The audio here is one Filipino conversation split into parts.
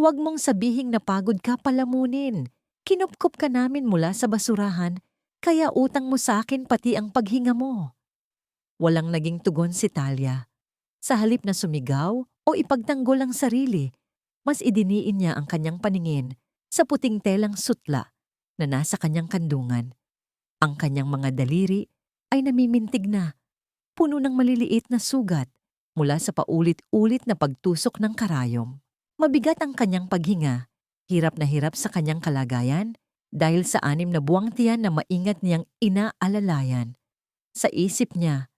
Huwag mong sabihing napagod ka palamunin. Kinupkup ka namin mula sa basurahan, kaya utang mo sa akin pati ang paghinga mo. Walang naging tugon si Talia. Sa halip na sumigaw o ipagtanggol ang sarili, mas idiniin niya ang kanyang paningin sa puting telang sutla na nasa kanyang kandungan. Ang kanyang mga daliri ay namimintig na, puno ng maliliit na sugat mula sa paulit-ulit na pagtusok ng karayom. Mabigat ang kanyang paghinga, hirap na hirap sa kanyang kalagayan dahil sa 6 na buwang tiyan na maingat niyang inaalalayan. Sa isip niya,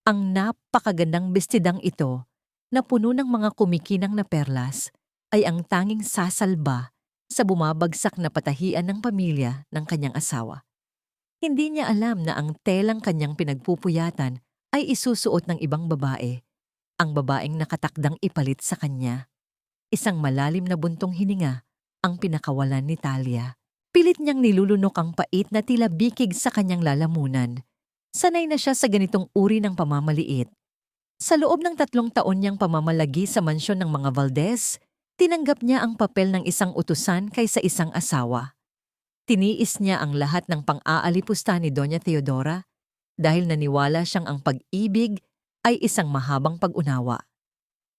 ang napakagandang bestidang ito na puno ng mga kumikinang na perlas ay ang tanging sasalba sa bumabagsak na patahian ng pamilya ng kanyang asawa. Hindi niya alam na ang telang kanyang pinagpupuyatan ay isusuot ng ibang babae, ang babaeng nakatakdang ipalit sa kanya. Isang malalim na buntong hininga ang pinakawalan ni Talia. Pilit niyang nilulunok ang pait na tila bikig sa kanyang lalamunan. Sanay na siya sa ganitong uri ng pamamaliit. Sa loob ng 3 taon niyang pamamalagi sa mansyon ng mga Valdez, tinanggap niya ang papel ng isang utusan kaysa isang asawa. Tiniis niya ang lahat ng pang-aalipusta ni Doña Teodora dahil naniwala siyang ang pag-ibig ay isang mahabang pag-unawa.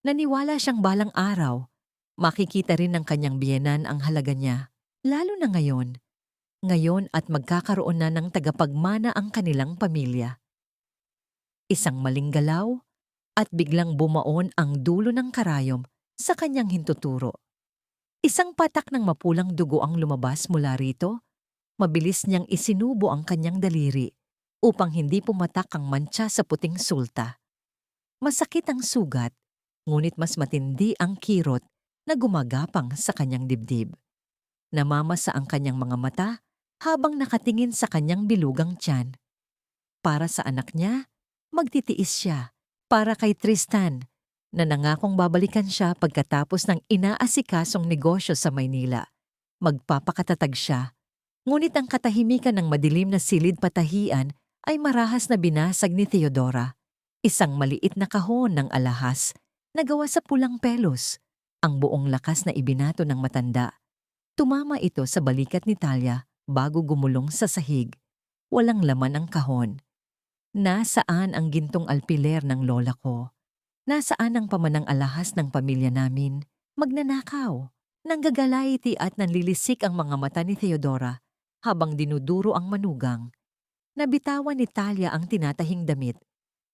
Naniwala siyang balang araw, makikita rin ng kanyang biyenan ang halaga niya, lalo na ngayon. Ngayon at magkakaroon na ng tagapagmana ang kanilang pamilya. Isang maling galaw at biglang bumaon ang dulo ng karayom sa kanyang hintuturo. Isang patak ng mapulang dugo ang lumabas mula rito. Mabilis niyang isinubo ang kanyang daliri upang hindi pumatak ang mantsa sa puting sulta. Masakit ang sugat, ngunit mas matindi ang kirot na gumagapang sa kanyang dibdib. Namamasa ang kanyang mga mata habang nakatingin sa kanyang bilugang tiyan. Para sa anak niya, magtitiis siya. Para kay Tristan, na nangakong babalikan siya pagkatapos ng inaasikasong negosyo sa Maynila. Magpapakatatag siya. Ngunit ang katahimikan ng madilim na silid patahian ay marahas na binasag ni Teodora. Isang maliit na kahon ng alahas na gawa sa pulang pelos. Ang buong lakas na ibinato ng matanda. Tumama ito sa balikat ni Talia bago gumulong sa sahig. Walang laman ang kahon. Nasaan ang gintong alpiler ng lola ko? Nasaan ang pamanang alahas ng pamilya namin? Magnanakaw. Nanggagalaiti at nanlilisik ang mga mata ni Teodora habang dinuduro ang manugang. Nabitawan ni Talia ang tinatahing damit.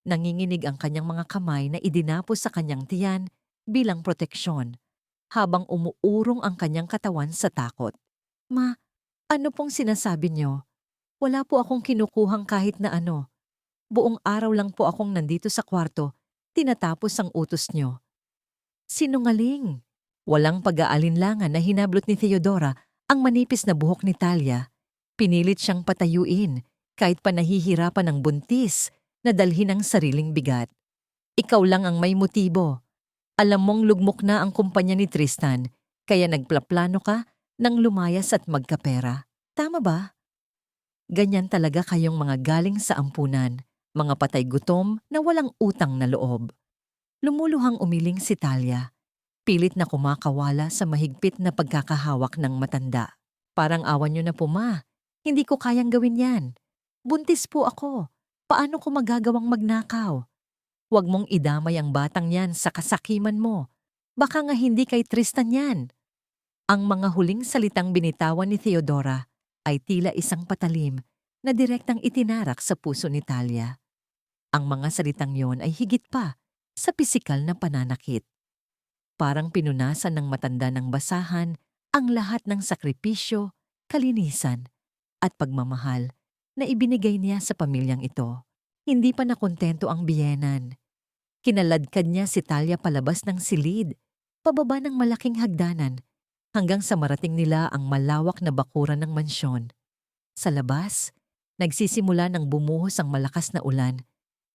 Nanginginig ang kanyang mga kamay na idinapos sa kanyang tiyan bilang proteksyon habang umuurong ang kanyang katawan sa takot. Ma, ano pong sinasabi niyo? Wala po akong kinukuhang kahit na ano. Buong araw lang po akong nandito sa kwarto, tinatapos ang utos niyo. Sinungaling. Walang pag-aalinlangan na hinablot ni Theodora ang manipis na buhok ni Talia. Pinilit siyang patayuin kahit pa nahihirapan ng buntis na dalhin ang sariling bigat. Ikaw lang ang may motibo. Alam mong lugmok na ang kumpanya ni Tristan, kaya nagplaplano ka nang lumayas at magkapera. Tama ba? Ganyan talaga kayong mga galing sa ampunan, mga patay gutom na walang utang na loob. Lumuluhang umiling si Talia. Pilit na kumakawala sa mahigpit na pagkakahawak ng matanda. Parang awan niyo na po, ma. Hindi ko kayang gawin yan. Buntis po ako. Paano ko magagawang magnakaw? Huwag mong idamay ang batang yan sa kasakiman mo. Baka nga hindi kay Tristan yan. Ang mga huling salitang binitawan ni Theodora ay tila isang patalim na direktang itinarak sa puso ni Talia. Ang mga salitang yon ay higit pa sa pisikal na pananakit. Parang pinunasan ng matanda ng basahan ang lahat ng sakripisyo, kalinisan, at pagmamahal na ibinigay niya sa pamilyang ito. Hindi pa nakontento ang biyenan. Kinaladkad niya si Talia palabas ng silid, pababa ng malaking hagdanan, hanggang sa marating nila ang malawak na bakuran ng mansyon. Sa labas, nagsisimula ng bumuhos ang malakas na ulan,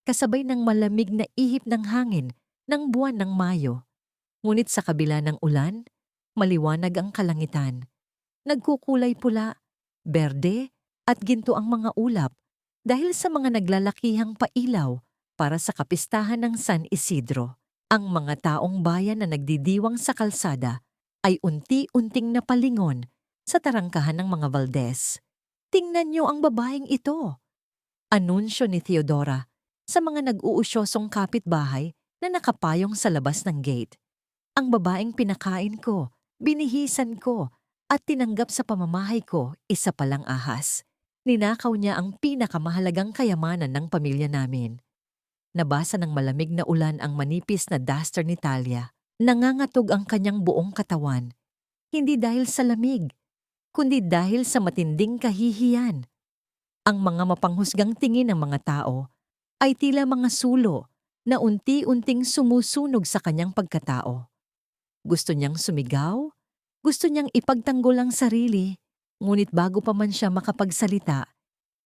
kasabay ng malamig na ihip ng hangin ng buwan ng Mayo. Ngunit sa kabila ng ulan, maliwanag ang kalangitan. Nagkukulay pula, berde at ginto ang mga ulap dahil sa mga naglalakihang pailaw para sa kapistahan ng San Isidro. Ang mga taong bayan na nagdidiwang sa kalsada ay unti-unting napalingon sa tarangkahan ng mga Valdez. Tingnan niyo ang babaeng ito! Anunsyo ni Theodora sa mga nag-uusyosong kapitbahay na nakapayong sa labas ng gate. Ang babaeng pinakain ko, binihisan ko, at tinanggap sa pamamahay ko, isa palang ahas. Ninakaw niya ang pinakamahalagang kayamanan ng pamilya namin. Nabasa ng malamig na ulan ang manipis na duster ni Talia. Nangangatog ang kanyang buong katawan. Hindi dahil sa lamig, kundi dahil sa matinding kahihiyan. Ang mga mapanghusgang tingin ng mga tao ay tila mga sulo na unti-unting sumusunog sa kanyang pagkatao. Gusto niyang sumigaw, gusto niyang ipagtanggol ang sarili, ngunit bago pa man siya makapagsalita,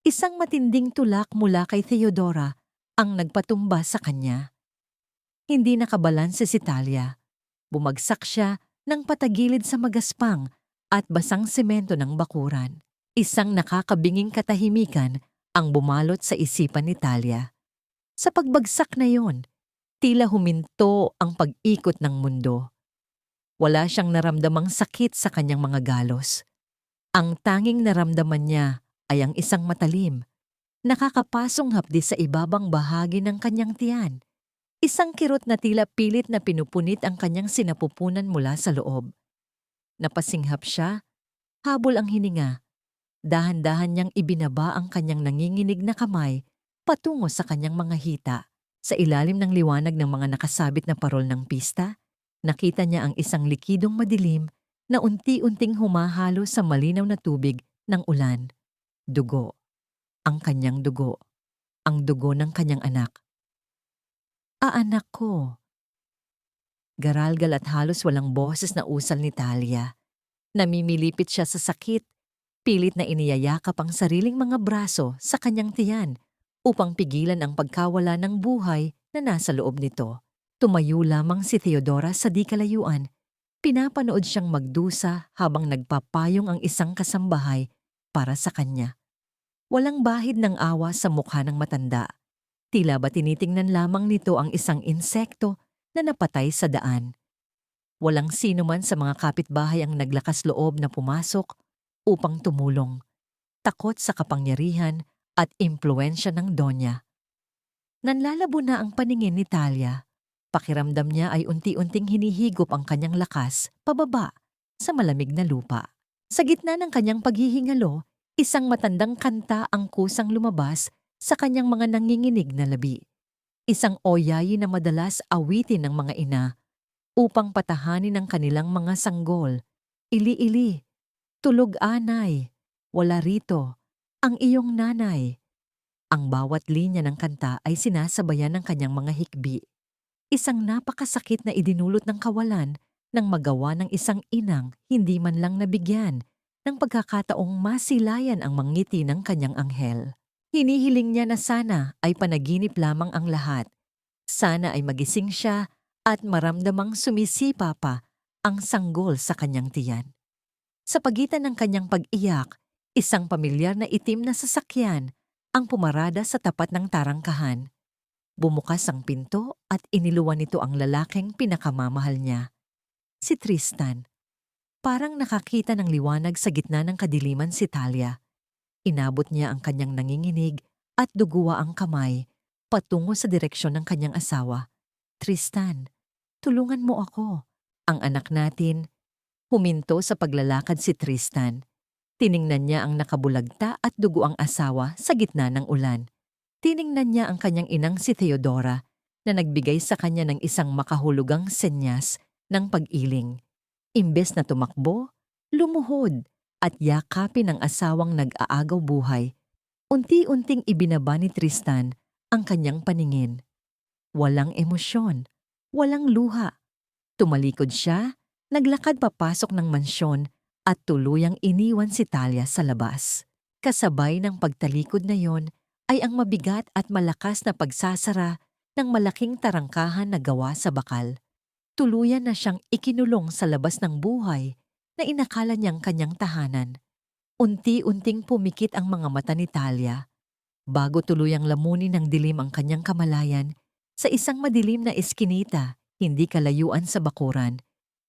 isang matinding tulak mula kay Theodora ang nagpatumba sa kanya. Hindi nakabalanse si Talia. Bumagsak siya ng patagilid sa magaspang at basang semento ng bakuran. Isang nakakabinging katahimikan ang bumalot sa isipan ni Talia. Sa pagbagsak na yon, tila huminto ang pag-ikot ng mundo. Wala siyang naramdamang sakit sa kanyang mga galos. Ang tanging naramdaman niya ay ang isang matalim, nakakapasong hapdi sa ibabang bahagi ng kanyang tiyan. Isang kirot na tila pilit na pinupunit ang kanyang sinapupunan mula sa loob. Napasinghap siya, habol ang hininga. Dahan-dahan niyang ibinaba ang kanyang nanginginig na kamay patungo sa kanyang mga hita. Sa ilalim ng liwanag ng mga nakasabit na parol ng pista, nakita niya ang isang likidong madilim na unti-unting humahalo sa malinaw na tubig ng ulan. Dugo. Ang kanyang dugo. Ang dugo ng kanyang anak. Anak ko. Garalgal at halos walang boses na usal ni Talia. Namimilipit siya sa sakit, pilit na iniyayakap ang sariling mga braso sa kanyang tiyan upang pigilan ang pagkawala ng buhay na nasa loob nito. Tumayo lamang si Theodora sa di kalayuan. Pinapanood siyang magdusa habang nagpapayong ang isang kasambahay para sa kanya. Walang bahid ng awa sa mukha ng matanda. Tila ba tinitingnan lamang nito ang isang insekto na napatay sa daan. Walang sino man sa mga kapitbahay ang naglakas loob na pumasok upang tumulong, takot sa kapangyarihan at impluensya ng Donya. Nanlalabo na ang paningin ni Talia. Pakiramdam niya ay unti-unting hinihigop ang kanyang lakas pababa sa malamig na lupa. Sa gitna ng kanyang paghihingalo, isang matandang kanta ang kusang lumabas sa kanyang mga nanginginig na labi. Isang oyayi na madalas awitin ng mga ina upang patahanin ang kanilang mga sanggol. Ili-ili, tulog anay, wala rito, ang iyong nanay. Ang bawat linya ng kanta ay sinasabayan ng kanyang mga hikbi. Isang napakasakit na idinulot ng kawalan nang magawa ng isang inang hindi man lang nabigyan ng pagkakataong masilayan ang mangiti ng kanyang anghel. Hinihiling niya na sana ay panaginip lamang ang lahat. Sana ay magising siya at maramdamang sumisipa pa ang sanggol sa kanyang tiyan. Sa pagitan ng kanyang pag-iyak, isang pamilyar na itim na sasakyan ang pumarada sa tapat ng tarangkahan. Bumukas ang pinto at iniluwan nito ang lalaking pinakamamahal niya. Si Tristan. Parang nakakita ng liwanag sa gitna ng kadiliman si Talia. Inabot niya ang kanyang nanginginig at duguwa ang kamay patungo sa direksyon ng kanyang asawa. Tristan, tulungan mo ako. Ang anak natin. Huminto sa paglalakad si Tristan. Tiningnan niya ang nakabulagta at dugo ang asawa sa gitna ng ulan. Tiningnan niya ang kanyang inang si Theodora na nagbigay sa kanya ng isang makahulugang senyas ng pag-iling. Imbes na tumakbo, lumuhod at yakapin ang asawang nag-aagaw buhay. Unti-unting ibinaba ni Tristan ang kanyang paningin. Walang emosyon, walang luha. Tumalikod siya, naglakad papasok ng mansyon at tuluyang iniwan si Talia sa labas. Kasabay ng pagtalikod na yon ay ang mabigat at malakas na pagsasara ng malaking tarangkahan na gawa sa bakal. Tuluyan na siyang ikinulong sa labas ng buhay na inakala niyang kanyang tahanan. Unti-unting pumikit ang mga mata ni Talia. Bago tuluyang lamunin ng dilim ang kanyang kamalayan, sa isang madilim na eskinita, hindi kalayuan sa bakuran,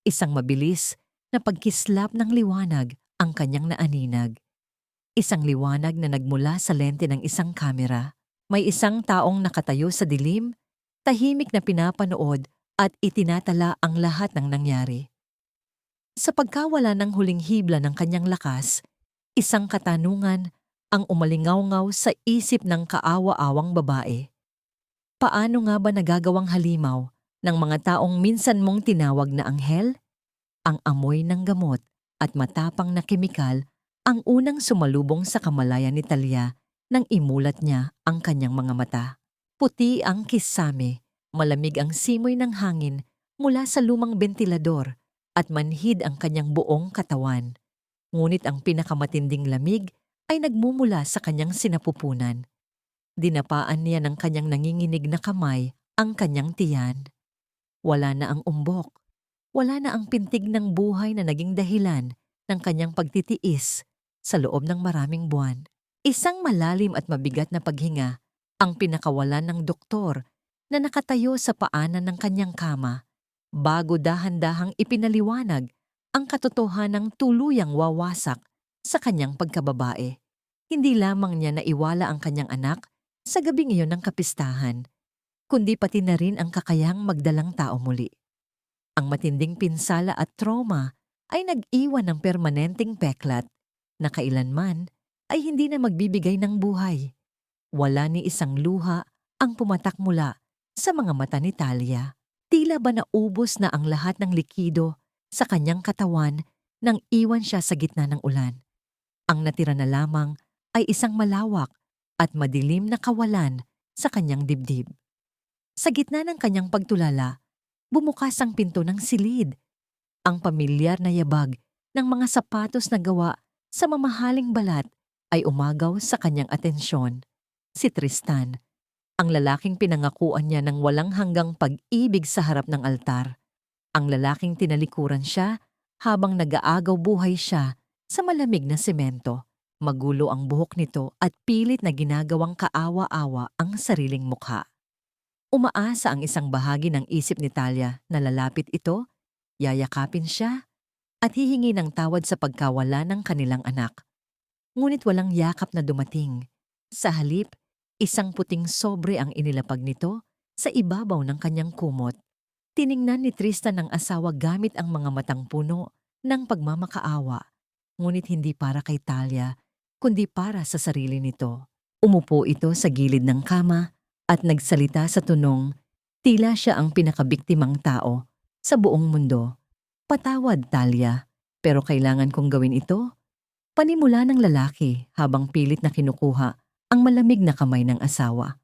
isang mabilis na pagkislap ng liwanag ang kanyang naaninag. Isang liwanag na nagmula sa lente ng isang kamera. May isang taong nakatayo sa dilim, tahimik na pinapanood at itinatala ang lahat ng nangyari. Sa pagkawala ng huling hibla ng kanyang lakas, isang katanungan ang umalingaw-ngaw sa isip ng kaawa-awang babae. Paano nga ba nagagawang halimaw ng mga taong minsan mong tinawag na anghel? Ang amoy ng gamot at matapang na kemikal ang unang sumalubong sa kamalayan ni Talia nang imulat niya ang kanyang mga mata. Puti ang kisame, malamig ang simoy ng hangin mula sa lumang bentilador at manhid ang kanyang buong katawan. Ngunit ang pinakamatinding lamig ay nagmumula sa kanyang sinapupunan. Dinapaan niya ng kanyang nanginginig na kamay ang kanyang tiyan. Wala na ang umbok. Wala na ang pintig ng buhay na naging dahilan ng kanyang pagtitiis sa loob ng maraming buwan. Isang malalim at mabigat na paghinga ang pinakawalan ng doktor na nakatayo sa paanan ng kanyang kama bago dahan-dahang ipinaliwanag ang katotohanang tuluyang wawasak sa kanyang pagkababae. Hindi lamang niya naiwala ang kanyang anak sa gabing iyon ng kapistahan, kundi pati na rin ang kakayahang magdalang tao muli. Ang matinding pinsala at trauma ay nag-iwan ng permanenteng peklat na kailanman ay hindi na magbibigay ng buhay. Wala ni isang luha ang pumatak mula sa mga mata ni Talia. Tila ba naubos na ang lahat ng likido sa kanyang katawan nang iwan siya sa gitna ng ulan. Ang natira na lamang ay isang malawak at madilim na kawalan sa kanyang dibdib. Sa gitna ng kanyang pagtulala, bumukas ang pinto ng silid. Ang pamilyar na yabag ng mga sapatos na gawa sa mamahaling balat ay umagaw sa kanyang atensyon. Si Tristan, ang lalaking pinangakuan niya ng walang hanggang pag-ibig sa harap ng altar. Ang lalaking tinalikuran siya habang nag-aagaw buhay siya sa malamig na semento. Magulo ang buhok nito at pilit na ginagawang kaawa-awa ang sariling mukha. Umaasa ang isang bahagi ng isip ni Talia na lalapit ito, yayakapin siya, at hihingi ng tawad sa pagkawala ng kanilang anak. Ngunit walang yakap na dumating. Sa halip, isang puting sobre ang inilapag nito sa ibabaw ng kanyang kumot. Tiningnan ni Tristan ang asawa gamit ang mga matang puno ng pagmamakaawa, ngunit hindi para kay Talia, kundi para sa sarili nito. Umupo ito sa gilid ng kama at nagsalita sa tunong, tila siya ang pinakabiktimang tao sa buong mundo. Patawad, Talia, pero kailangan kong gawin ito. Panimula ng lalaki habang pilit na kinukuha ang malamig na kamay ng asawa.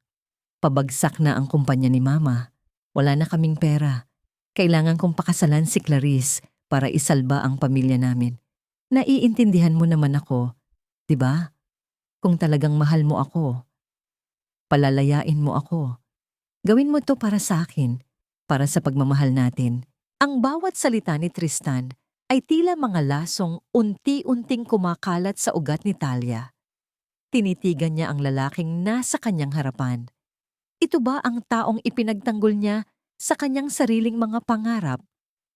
Pabagsak na ang kumpanya ni Mama. Wala na kaming pera. Kailangan kong pakasalan si Clarice para isalba ang pamilya namin. Naiintindihan mo naman ako, di ba? Kung talagang mahal mo ako, palalayain mo ako. Gawin mo to para sa akin, para sa pagmamahal natin. Ang bawat salita ni Tristan ay tila mga lasong unti-unting kumakalat sa ugat ni Talia. Tinitigan niya ang lalaking nasa kanyang harapan. Ito ba ang taong ipinagtanggol niya sa kanyang sariling mga pangarap?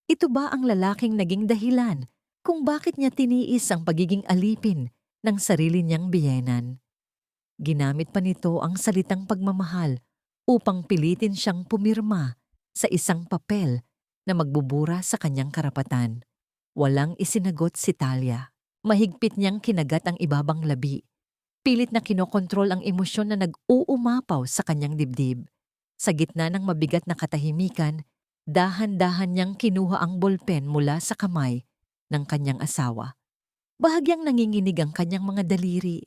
Ito ba ang lalaking naging dahilan kung bakit niya tiniis ang pagiging alipin ng sarili niyang biyenan? Ginamit pa nito ang salitang pagmamahal upang pilitin siyang pumirma sa isang papel na magbubura sa kanyang karapatan. Walang isinagot si Talia. Mahigpit niyang kinagat ang ibabang labi. Pilit na kinokontrol ang emosyon na nag-uumapaw sa kanyang dibdib. Sa gitna ng mabigat na katahimikan, dahan-dahan niyang kinuha ang bolpen mula sa kamay ng kanyang asawa. Bahagyang nanginginig ang kanyang mga daliri.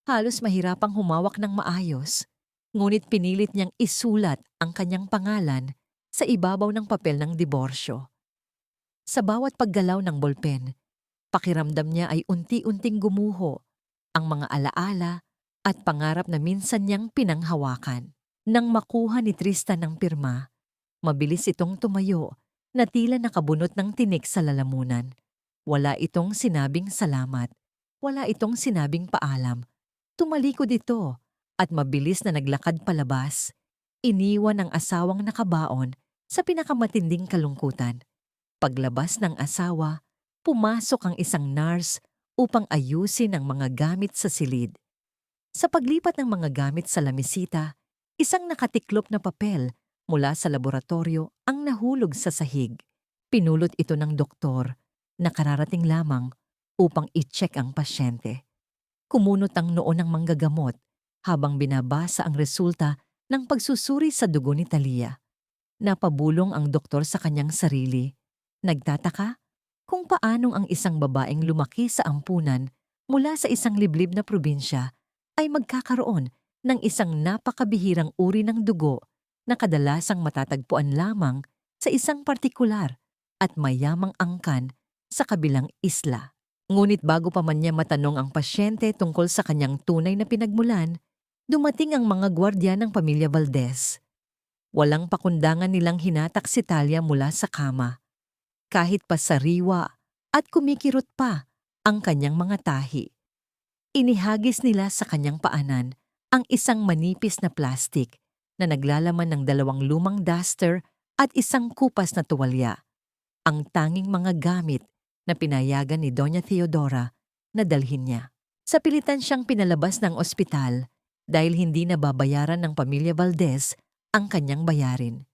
Halos mahirapang humawak ng maayos. Ngunit pinilit niyang isulat ang kanyang pangalan sa ibabaw ng papel ng diborsyo. Sa bawat paggalaw ng bolpen, pakiramdam niya ay unti-unting gumuho ang mga alaala at pangarap na minsan niyang pinanghawakan. Nang makuha ni Tristan ang pirma, mabilis itong tumayo na tila nakabunot ng tinik sa lalamunan. Wala itong sinabing salamat. Wala itong sinabing paalam. Tumalikod ito at mabilis na naglakad palabas. Iniwan ang asawang nakabaon sa pinakamatinding kalungkutan. Paglabas ng asawa, Pumasok ang isang nurse upang ayusin ang mga gamit sa silid. Sa paglipat ng mga gamit sa lamisita, isang nakatiklop na papel mula sa laboratorio ang nahulog sa sahig. Pinulot ito ng doktor na kararating lamang upang i-check ang pasyente. Kumunot ang noo ng manggagamot habang binabasa ang resulta ng pagsusuri sa dugo ni Talia. Napabulong ang doktor sa kanyang sarili. Nagtataka kung paanong ang isang babaeng lumaki sa ampunan mula sa isang liblib na probinsya ay magkakaroon ng isang napakabihirang uri ng dugo na kadalasang matatagpuan lamang sa isang partikular at mayamang angkan sa kabilang isla. Ngunit bago pa man niya matanong ang pasyente tungkol sa kanyang tunay na pinagmulan, dumating ang mga gwardiya ng pamilya Valdez. Walang pakundangan nilang hinatak si Talia mula sa kama. Kahit pa sariwa at kumikirot pa ang kanyang mga tahi. Inihagis nila sa kanyang paanan ang isang manipis na plastik na naglalaman ng 2 lumang duster at isang kupas na tuwalya. Ang tanging mga gamit na pinayagan ni Doña Theodora na dalhin niya. Sa pilitan siyang pinalabas ng ospital dahil hindi nababayaran ng pamilya Valdez ang kanyang bayarin.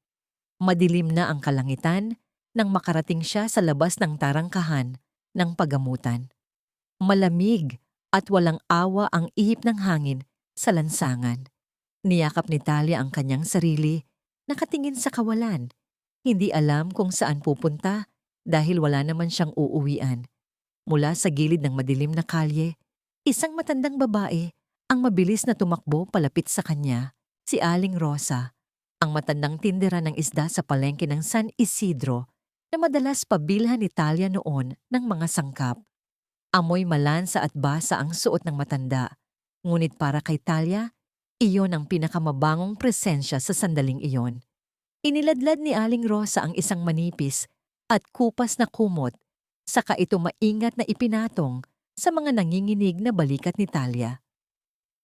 Madilim na ang kalangitan nang makarating siya sa labas ng tarangkahan ng pagamutan. Malamig at walang awa ang ihip ng hangin sa lansangan. Niyakap ni Talia ang kanyang sarili, nakatingin sa kawalan. Hindi alam kung saan pupunta dahil wala naman siyang uuwian. Mula sa gilid ng madilim na kalye, isang matandang babae ang mabilis na tumakbo palapit sa kanya, si Aling Rosa, ang matandang tindera ng isda sa palengke ng San Isidro na madalas pabilhan ni Talia noon ng mga sangkap. Amoy malansa at basa ang suot ng matanda, ngunit para kay Talia, iyon ang pinakamabangong presensya sa sandaling iyon. Iniladlad ni Aling Rosa ang isang manipis at kupas na kumot, saka ito maingat na ipinatong sa mga nanginginig na balikat ni Talia.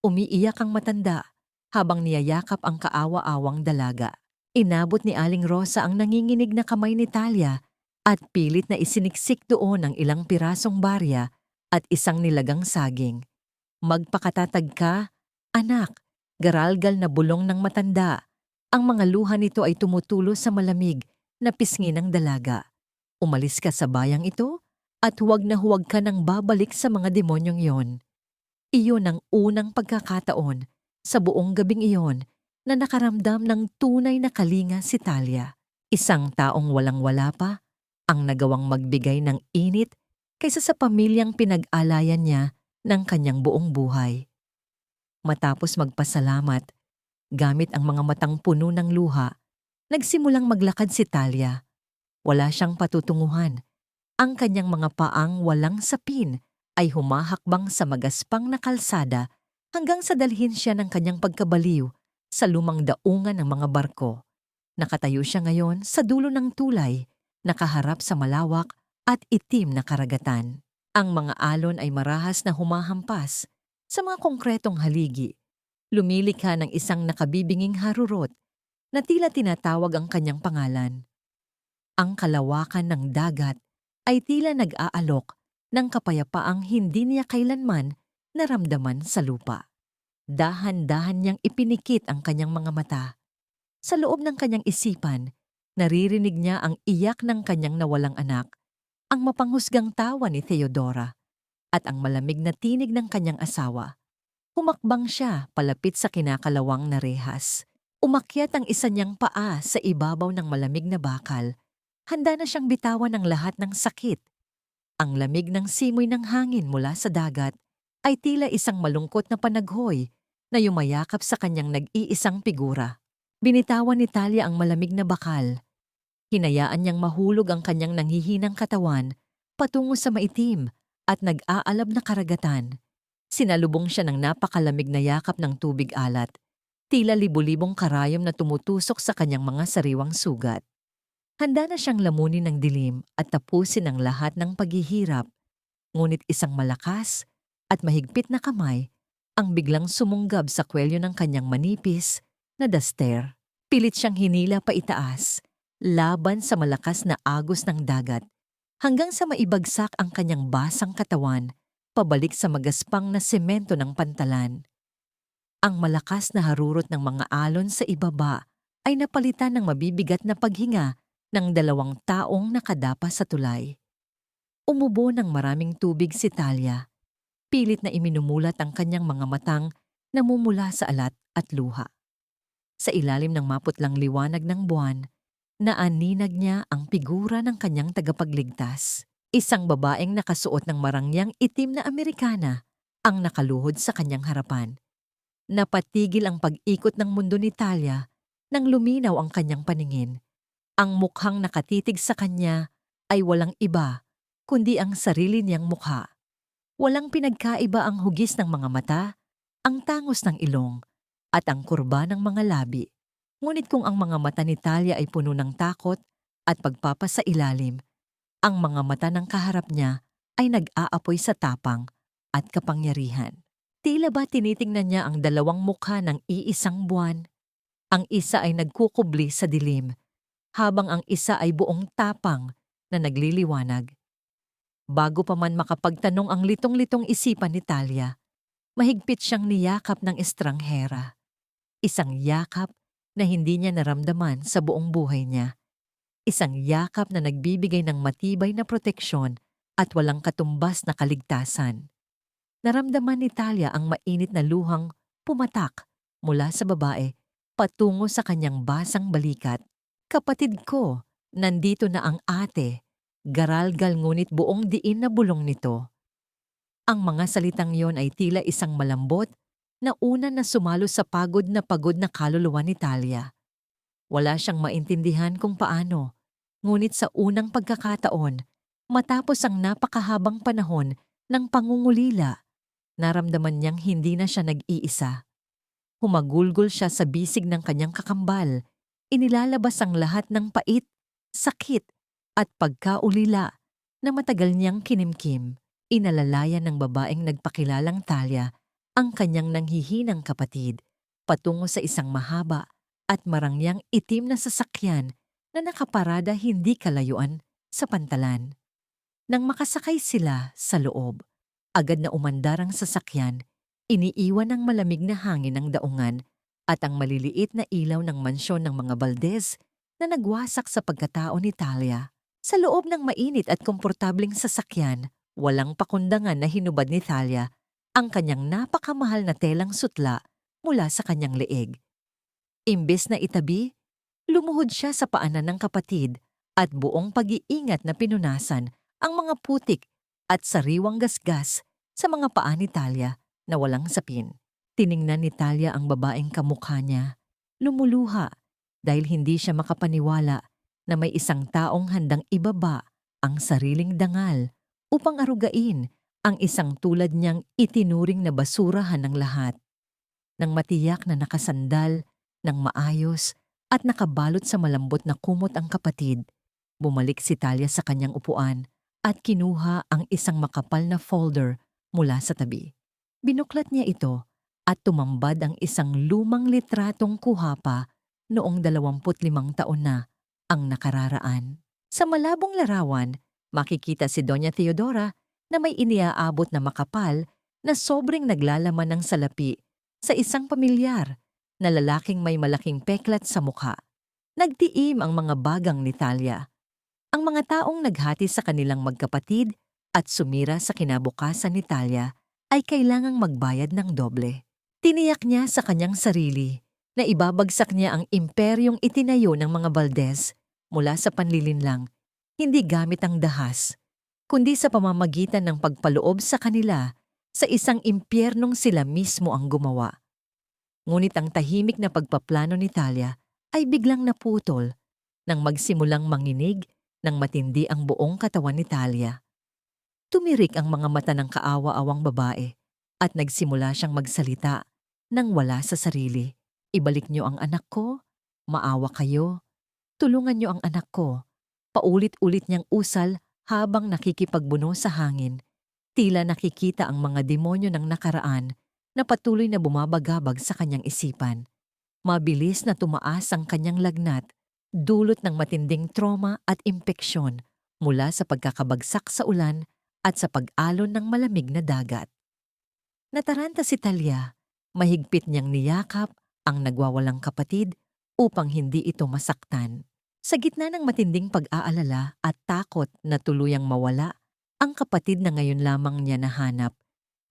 Umiiyak ang matanda habang niyayakap ang kaawa-awang dalaga. Inabot ni Aling Rosa ang nanginginig na kamay ni Talia at pilit na isiniksik doon ang ilang pirasong barya at isang nilagang saging. Magpakatatag ka, anak, garalgal na bulong ng matanda. Ang mga luha nito ay tumutulo sa malamig na pisngi ng dalaga. Umalis ka sa bayang ito at huwag na huwag ka nang babalik sa mga demonyong iyon. Iyon ang unang pagkakataon sa buong gabing iyon na nakaramdam ng tunay na kalinga si Talia. Isang taong walang-wala pa ang nagawang magbigay ng init kaysa sa pamilyang pinag-alayan niya ng kanyang buong buhay. Matapos magpasalamat, gamit ang mga matang puno ng luha, nagsimulang maglakad si Talia. Wala siyang patutunguhan. Ang kanyang mga paang walang sapin ay humahakbang sa magaspang na kalsada hanggang sa dalhin siya ng kanyang pagkabaliw sa lumang daungan ng mga barko. Nakatayo siya ngayon sa dulo ng tulay, nakaharap sa malawak at itim na karagatan. Ang mga alon ay marahas na humahampas sa mga konkretong haligi. Lumilikha ng isang nakabibinging harurot na tila tinatawag ang kanyang pangalan. Ang kalawakan ng dagat ay tila nag-aalok ng kapayapaang hindi niya kailanman naramdaman sa lupa. Dahan-dahan niyang ipinikit ang kanyang mga mata. Sa loob ng kanyang isipan, naririnig niya ang iyak ng kanyang nawalang anak, ang mapanghusgang tawa ni Theodora, at ang malamig na tinig ng kanyang asawa. Humakbang siya palapit sa kinakalawang na rehas. Umakyat ang isa niyang paa sa ibabaw ng malamig na bakal. Handa na siyang bitawan ng lahat ng sakit. Ang lamig ng simoy ng hangin mula sa dagat ay tila isang malungkot na panaghoy na yumayakap sa kanyang nag-iisang figura. Binitawan ni Talia ang malamig na bakal. Hinayaan niyang mahulog ang kanyang nanghihinang katawan patungo sa maitim at nag-aalab na karagatan. Sinalubong siya ng napakalamig na yakap ng tubig alat, tila libu-libong karayom na tumutusok sa kanyang mga sariwang sugat. Handa na siyang lamunin ng dilim at tapusin ang lahat ng paghihirap, ngunit isang malakas at mahigpit na kamay ang biglang sumunggab sa kwelyo ng kanyang manipis na daster. Pilit siyang hinila pa itaas, laban sa malakas na agos ng dagat. hanggang sa maibagsak ang kanyang basang katawan pabalik sa magaspang na semento ng pantalan. Ang malakas na harurot ng mga alon sa ibaba ay napalitan ng mabibigat na paghinga ng 2 taong nakadapa sa tulay. Umubo ng maraming tubig si Talia. Pilit na iminumulat ang kanyang mga matang namumula sa alat at luha. Sa ilalim ng maputlang liwanag ng buwan, naaninag niya ang figura ng kanyang tagapagligtas. Isang babaeng nakasuot ng marangyang itim na Amerikana ang nakaluhod sa kanyang harapan. Napatigil ang pag-ikot ng mundo ni Talia nang luminaw ang kanyang paningin. Ang mukhang nakatitig sa kanya ay walang iba kundi ang sarili niyang mukha. Walang pinagkaiba ang hugis ng mga mata, ang tangos ng ilong, at ang kurba ng mga labi. Ngunit kung ang mga mata ni Talia ay puno ng takot at pagpapasailalim, ang mga mata ng kaharap niya ay nag-aapoy sa tapang at kapangyarihan. Tila ba tinitingnan niya ang 2 mukha ng iisang buwan? Ang isa ay nagkukubli sa dilim, habang ang isa ay buong tapang na nagliliwanag. Bago pa man makapagtanong ang litong-litong isipan ni Talia, mahigpit siyang niyakap ng estranghera. Isang yakap na hindi niya naramdaman sa buong buhay niya. Isang yakap na nagbibigay ng matibay na proteksyon at walang katumbas na kaligtasan. Naramdaman ni Talia ang mainit na luhang pumatak mula sa babae patungo sa kanyang basang balikat. Kapatid ko, nandito na ang ate. Garalgal ngunit buong diin na bulong nito. Ang mga salitang yon ay tila isang malambot na una na sumalo sa pagod na kaluluwa ni Talia. Wala siyang maintindihan kung paano, ngunit sa unang pagkakataon, matapos ang napakahabang panahon ng pangungulila, naramdaman niyang hindi na siya nag-iisa. Humagulgol siya sa bisig ng kanyang kakambal, inilalabas ang lahat ng pait, sakit, at pagkaulila na matagal niyang kinimkim. Inalalayan ng babaeng nagpakilalang Talia ang kanyang nanghihinang kapatid patungo sa isang mahaba at marangyang itim na sasakyan na nakaparada hindi kalayuan sa pantalan. Nang makasakay sila sa loob, agad na umandar ang sasakyan, iniiwan ng malamig na hangin ng daungan at ang maliliit na ilaw ng mansyon ng mga Valdez na nagwasak sa pagkatao ni Talia. Sa loob ng mainit at komportabling sasakyan, walang pakundangan na hinubad ni Talia ang kanyang napakamahal na telang sutla mula sa kanyang leeg. Imbes na itabi, lumuhod siya sa paanan ng kapatid at buong pag-iingat na pinunasan ang mga putik at sariwang gasgas sa mga paa ni Talia na walang sapin. Tiningnan ni Talia ang babaeng kamukha niya. Lumuluha dahil hindi siya makapaniwala na may isang taong handang ibaba ang sariling dangal upang arugain ang isang tulad niyang itinuring na basurahan ng lahat. Nang matiyak na nakasandal, ng maayos at nakabalot sa malambot na kumot ang kapatid, bumalik si Talia sa kanyang upuan at kinuha ang isang makapal na folder mula sa tabi. Binuklat niya ito at tumambad ang isang lumang litratong kuha pa noong 25 taon na ang nakararaan. Sa malabong larawan, makikita si Doña Teodora na may iniaabot na makapal na sobrang naglalaman ng salapi sa isang pamilyar na lalaking may malaking peklat sa mukha. Nagtiim ang mga bagang ni Talia. Ang mga taong naghati sa kanilang magkapatid at sumira sa kinabukasan ni Talia ay kailangang magbayad ng doble. Tiniyak niya sa kanyang sarili na ibabagsak niya ang imperyong itinayo ng mga Valdez mula sa panlilinlang, hindi gamit ang dahas, kundi sa pamamagitan ng pagpaloob sa kanila sa isang impyernong sila mismo ang gumawa. Ngunit ang tahimik na pagpaplano ni Talia ay biglang naputol nang magsimulang manginig ng matindi ang buong katawan ni Talia. Tumirik ang mga mata ng kaawa-awang babae at nagsimula siyang magsalita nang wala sa sarili. Ibalik niyo ang anak ko, maawa kayo, tulungan niyo ang anak ko. Paulit-ulit niyang usal habang nakikipagbuno sa hangin. Tila nakikita ang mga demonyo ng nakaraan na patuloy na bumabagabag sa kanyang isipan. Mabilis na tumaas ang kanyang lagnat, dulot ng matinding trauma at impeksyon mula sa pagkakabagsak sa ulan at sa pag-alon ng malamig na dagat. Nataranta si Talia, mahigpit niyang niyakap ang nagwawalang kapatid upang hindi ito masaktan. Sa gitna ng matinding pag-aalala at takot na tuluyang mawala ang kapatid na ngayon lamang niya nahanap,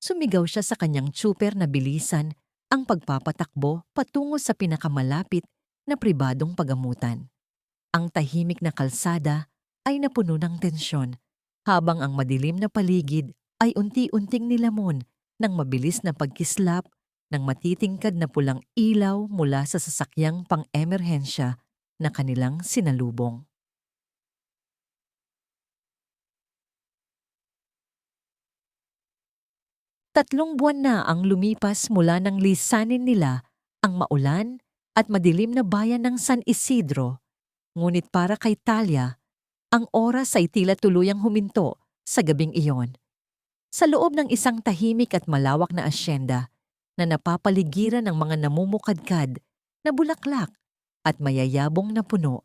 sumigaw siya sa kanyang tsuper na bilisan ang pagpapatakbo patungo sa pinakamalapit na pribadong pagamutan. Ang tahimik na kalsada ay napuno ng tensyon, habang ang madilim na paligid ay unti-unting nilamon ng mabilis na pagkislap ng matitingkad na pulang ilaw mula sa sasakyang pang-emerhensya na kanilang sinalubong. Tatlong buwan na ang lumipas mula nang lisanin nila ang maulan at madilim na bayan ng San Isidro, ngunit para kay Talia, ang oras ay tila tuluyang huminto sa gabing iyon. Sa loob ng isang tahimik at malawak na asyenda na napapaligiran ng mga namumukadkad na bulaklak at mayayabong na puno,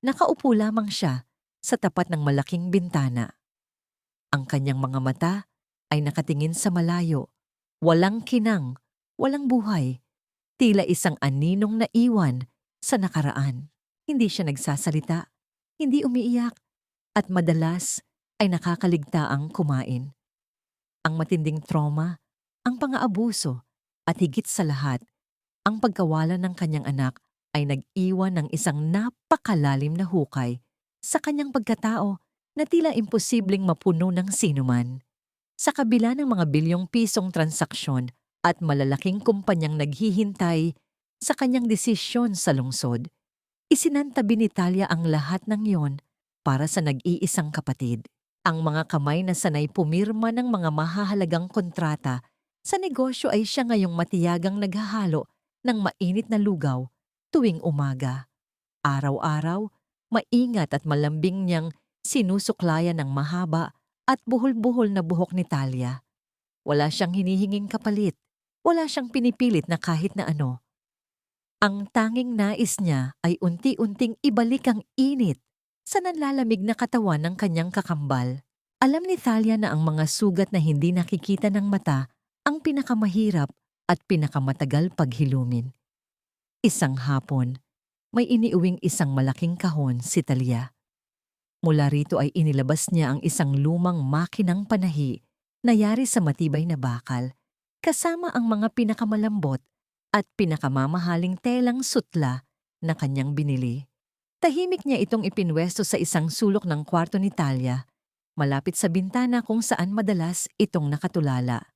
nakaupo lamang siya sa tapat ng malaking bintana. Ang kanyang mga mata ay nakatingin sa malayo, walang kinang, walang buhay, tila isang aninong naiwan sa nakaraan. Hindi siya nagsasalita, hindi umiiyak, at madalas ay nakakaligtaang kumain. Ang matinding trauma, ang pang-aabuso, at higit sa lahat, ang pagkawala ng kanyang anak ay nag-iwan ng isang napakalalim na hukay sa kanyang pagkatao na tila imposibleng mapuno ng sinuman. Sa kabila ng mga bilyong pisong transaksyon at malalaking kumpanyang naghihintay sa kanyang desisyon sa lungsod, isinantabi ni Talia ang lahat ng iyon para sa nag-iisang kapatid. Ang mga kamay na sanay pumirma ng mga mahahalagang kontrata sa negosyo ay siya ngayong matiyagang naghahalo ng mainit na lugaw tuwing umaga. Araw-araw, maingat at malambing niyang sinusuklayan ng mahaba at buhol-buhol na buhok ni Talia. Wala siyang hinihinging kapalit, wala siyang pinipilit na kahit na ano. Ang tanging nais niya ay unti-unting ibalik ang init sa nanlalamig na katawan ng kanyang kakambal. Alam ni Talia na ang mga sugat na hindi nakikita ng mata ang pinakamahirap at pinakamatagal paghilumin. Isang hapon, may iniuwing isang malaking kahon si Talia. Mula rito ay inilabas niya ang isang lumang makinang panahi na yari sa matibay na bakal, kasama ang mga pinakamalambot at pinakamamahaling telang sutla na kanyang binili. Tahimik niya itong ipinwesto sa isang sulok ng kwarto ni Talia, malapit sa bintana kung saan madalas itong nakatulala.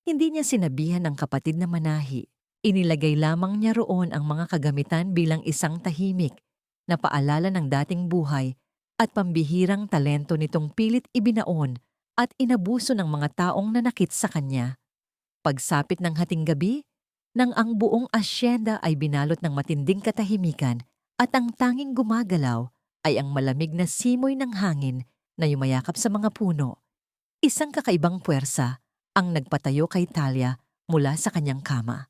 Hindi niya sinabihan ng kapatid na manahi. Inilagay lamang niya roon ang mga kagamitan bilang isang tahimik na paalala ng dating buhay at pambihirang talento nitong pilit ibinaon at inabuso ng mga taong nanakit sa kanya. Pagsapit ng hating gabi, nang ang buong asyenda ay binalot ng matinding katahimikan at ang tanging gumagalaw ay ang malamig na simoy ng hangin na yumayakap sa mga puno. Isang kakaibang puwersa ang nagpatayo kay Talia mula sa kanyang kama.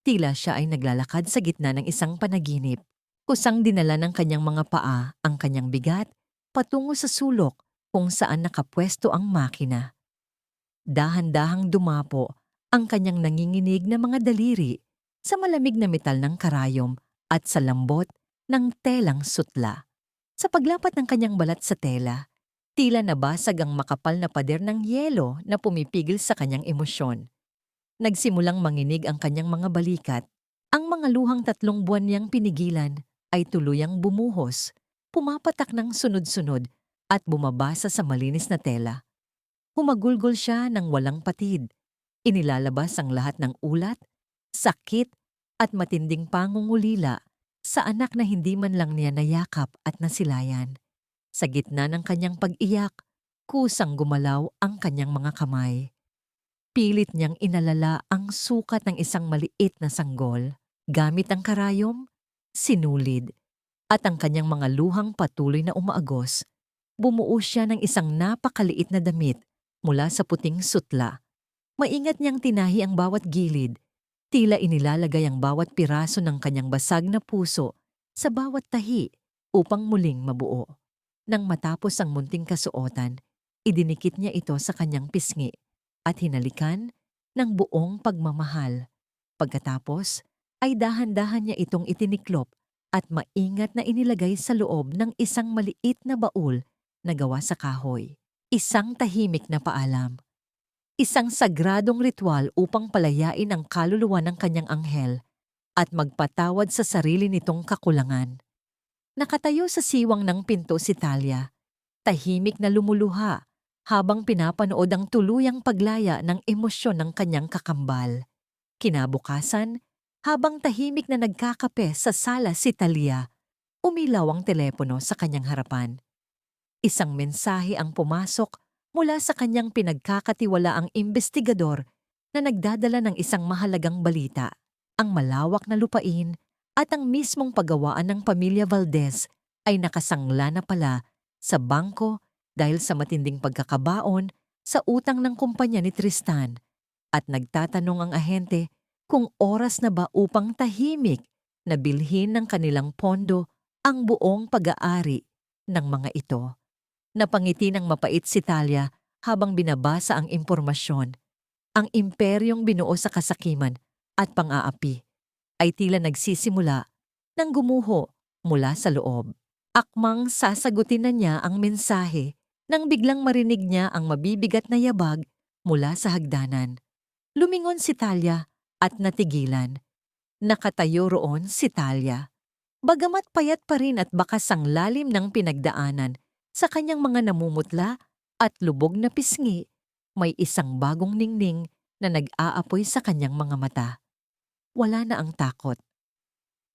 Tila siya ay naglalakad sa gitna ng isang panaginip. Kusang dinala ng kanyang mga paa ang kanyang bigat patungo sa sulok kung saan nakapwesto ang makina. Dahan-dahang dumapo ang kanyang nanginginig na mga daliri sa malamig na metal ng karayom at sa lambot ng telang sutla. Sa paglapat ng kanyang balat sa tela, tila nabasag ang makapal na pader ng yelo na pumipigil sa kanyang emosyon. Nagsimulang manginig ang kanyang mga balikat. Ang mga luhang 3 buwan niyang pinigilan ay tuluyang bumuhos, pumapatak ng sunod-sunod at bumabasa sa malinis na tela. Humagulgol siya ng walang patid. Inilalabas ang lahat ng ulat, sakit at matinding pangungulila sa anak na hindi man lang niya nayakap at nasilayan. Sa gitna ng kanyang pag-iyak, kusang gumalaw ang kanyang mga kamay. Pilit niyang inalala ang sukat ng isang maliit na sanggol. Gamit ang karayom, sinulid, at ang kanyang mga luhang patuloy na umaagos. Bumuo siya ng isang napakaliit na damit mula sa puting sutla. Maingat niyang tinahi ang bawat gilid, tila inilalagay ang bawat piraso ng kanyang basag na puso sa bawat tahi upang muling mabuo. Nang matapos ang munting kasuotan, idinikit niya ito sa kanyang pisngi at hinalikan ng buong pagmamahal. Pagkatapos, ay dahan-dahan niya itong itiniklop at maingat na inilagay sa loob ng isang maliit na baul na gawa sa kahoy. Isang tahimik na paalam. Isang sagradong ritual upang palayain ang kaluluwa ng kanyang anghel at magpatawad sa sarili nitong kakulangan. Nakatayo sa siwang ng pinto si Talia, tahimik na lumuluha habang pinapanood ang tuluyang paglaya ng emosyon ng kanyang kakambal. Kinabukasan, habang tahimik na nagkakape sa sala si Talia, umilaw ang telepono sa kanyang harapan. Isang mensahe ang pumasok mula sa kanyang pinagkakatiwalaang investigador na nagdadala ng isang mahalagang balita. Ang malawak na lupain at ang mismong paggawaan ng pamilya Valdez ay nakasangla na pala sa bangko dahil sa matinding pagkakabaon sa utang ng kumpanya ni Tristan, at nagtatanong ang ahente kung oras na ba upang tahimik na bilhin ng kanilang pondo ang buong pag-aari ng mga ito. Napangiti ng mapait si Talia habang binabasa ang impormasyon. Ang imperyong binuo sa kasakiman at pang-aapi ay tila nagsisimula nang gumuho mula sa loob. Akmang sasagutin na niya ang mensahe nang biglang marinig niya ang mabibigat na yabag mula sa hagdanan. Lumingon si Talia at natigilan. Nakatayo roon si Talia. Bagamat payat pa rin at bakas ang lalim ng pinagdaanan sa kanyang mga namumutla at lubog na pisngi, may isang bagong ningning na nag-aapoy sa kanyang mga mata. Wala na ang takot.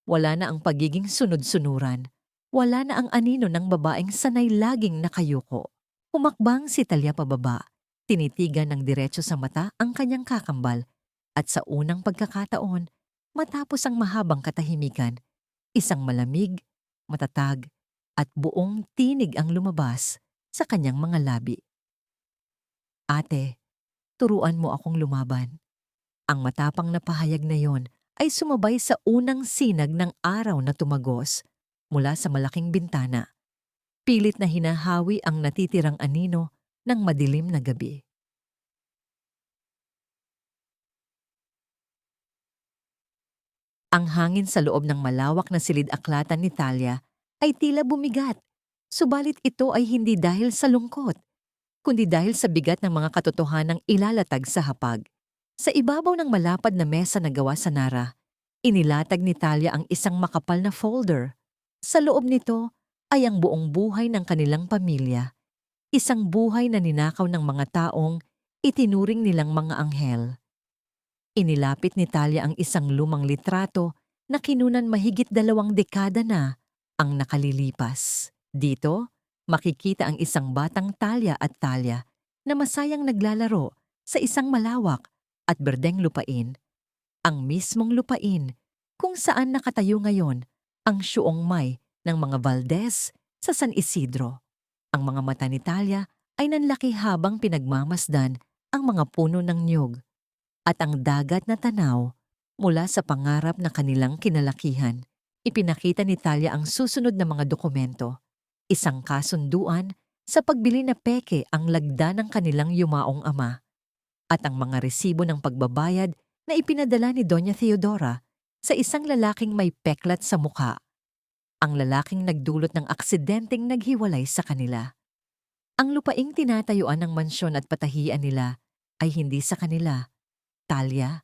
Wala na ang pagiging sunod-sunuran. Wala na ang anino ng babaeng sanay laging nakayuko. Humakbang si Talia pababa, tinitigan ng diretso sa mata ang kanyang kakambal, at sa unang pagkakataon, matapos ang mahabang katahimikan, isang malamig, matatag, at buong tinig ang lumabas sa kanyang mga labi. Ate, turuan mo akong lumaban. Ang matapang na pahayag na yon ay sumabay sa unang sinag ng araw na tumagos mula sa malaking bintana. Pilit na hinahawi ang natitirang anino ng madilim na gabi. Ang hangin sa loob ng malawak na silid-aklatan ni Talia ay tila bumigat. Subalit ito ay hindi dahil sa lungkot, kundi dahil sa bigat ng mga katotohanang ilalatag sa hapag. Sa ibabaw ng malapad na mesa na gawa sa Nara, inilatag ni Talia ang isang makapal na folder. Sa loob nito ay ang buong buhay ng kanilang pamilya. Isang buhay na ninakaw ng mga taong itinuring nilang mga anghel. Inilapit ni Talia ang isang lumang litrato na kinunan mahigit 2 dekada na ang nakalilipas. Dito, makikita ang isang batang Talia at Talia na masayang naglalaro sa isang malawak at berdeng lupain. Ang mismong lupain kung saan nakatayo ngayon ang siyungmay ng mga Valdez sa San Isidro. Ang mga mata ni Talia ay nanlaki habang pinagmamasdan ang mga puno ng niyog at ang dagat na tanaw mula sa pangarap na kanilang kinalakihan. Ipinakita ni Talia ang susunod na mga dokumento. Isang kasunduan sa pagbili na peke ang lagda ng kanilang yumaong ama, at ang mga resibo ng pagbabayad na ipinadala ni Doña Theodora sa isang lalaking may peklat sa mukha. Ang lalaking nagdulot ng aksidenteng naghiwalay sa kanila. Ang lupaing tinatayuan ng mansyon at patahian nila ay hindi sa kanila. Talia,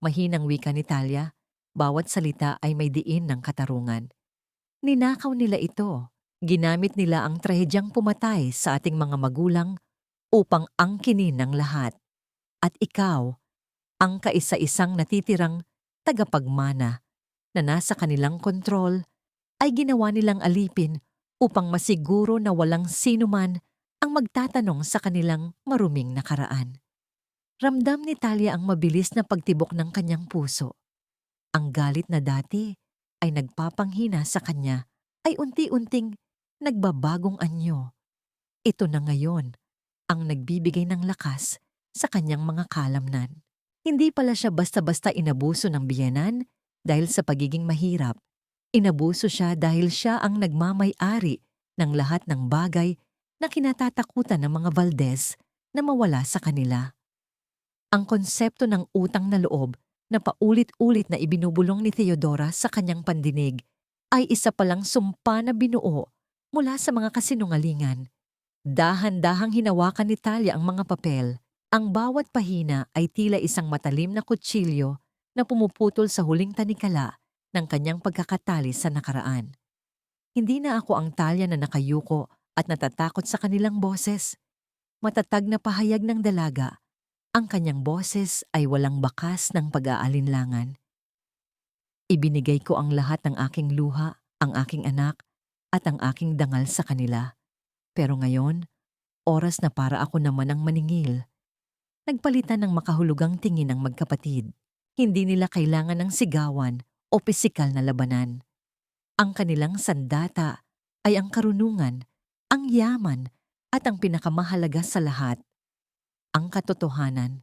mahinang wika ni Talia, bawat salita ay may diin ng katarungan. Ninakaw nila ito. Ginamit nila ang trahedyang pumatay sa ating mga magulang upang angkinin ng lahat. At ikaw, ang kaisa-isang natitirang tagapagmana na nasa kanilang kontrol, ay ginawa nilang alipin upang masiguro na walang sinuman ang magtatanong sa kanilang maruming nakaraan. Ramdam ni Talia ang mabilis na pagtibok ng kanyang puso. Ang galit na dati ay nagpapanghina sa kanya ay unti-unting nagbabagong anyo. Ito na ngayon ang nagbibigay ng lakas sa kanyang mga kalamnan. Hindi pala siya basta-basta inabuso ng biyenan dahil sa pagiging mahirap. Inabuso siya dahil siya ang nagmamay-ari ng lahat ng bagay na kinatatakutan ng mga Valdez na mawala sa kanila. Ang konsepto ng utang na loob na paulit-ulit na ibinubulong ni Theodora sa kanyang pandinig ay isa palang sumpa na binuo mula sa mga kasinungalingan. Dahan-dahang hinawakan ni Talia ang mga papel. Ang bawat pahina ay tila isang matalim na kutsilyo na pumuputol sa huling tanikala ng kanyang pagkakatali sa nakaraan. Hindi na ako ang Talia na nakayuko at natatakot sa kanilang boses. Matatag na pahayag ng dalaga. Ang kanyang boses ay walang bakas ng pag-aalinlangan. Ibinigay ko ang lahat ng aking luha, ang aking anak, at ang aking dangal sa kanila. Pero ngayon, oras na para ako naman ang maningil. Nagpalitan ng makahulugang tingin ang magkapatid. Hindi nila kailangan ng sigawan o pisikal na labanan. Ang kanilang sandata ay ang karunungan, ang yaman, at ang pinakamahalaga sa lahat, ang katotohanan.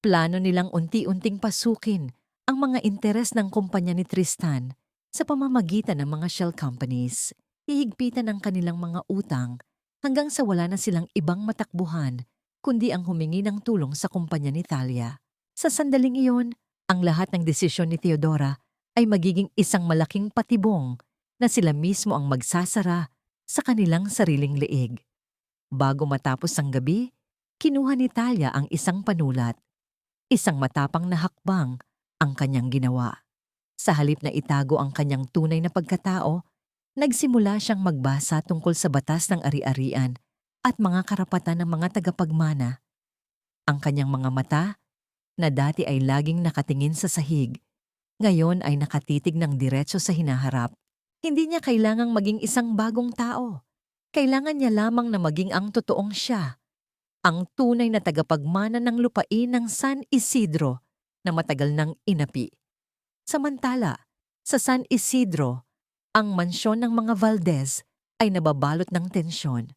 Plano nilang unti-unting pasukin ang mga interes ng kumpanya ni Tristan sa pamamagitan ng mga shell companies. Hihigpitan ang kanilang mga utang hanggang sa wala na silang ibang matakbuhan kundi ang humingi ng tulong sa kumpanya ni Talia. Sa sandaling iyon, ang lahat ng desisyon ni Theodora ay magiging isang malaking patibong na sila mismo ang magsasara sa kanilang sariling leeg. Bago matapos ang gabi, kinuha ni Talia ang isang panulat. Isang matapang na hakbang ang kanyang ginawa. Sa halip na itago ang kanyang tunay na pagkatao, nagsimula siyang magbasa tungkol sa batas ng ari-arian at mga karapatan ng mga tagapagmana. Ang kanyang mga mata, na dati ay laging nakatingin sa sahig, ngayon ay nakatitig ng diretso sa hinaharap. Hindi niya kailangang maging isang bagong tao. Kailangan niya lamang na maging ang totoong siya, ang tunay na tagapagmana ng lupain ng San Isidro na matagal nang inapi. Samantala, sa San Isidro, ang mansyon ng mga Valdez ay nababalot ng tensyon.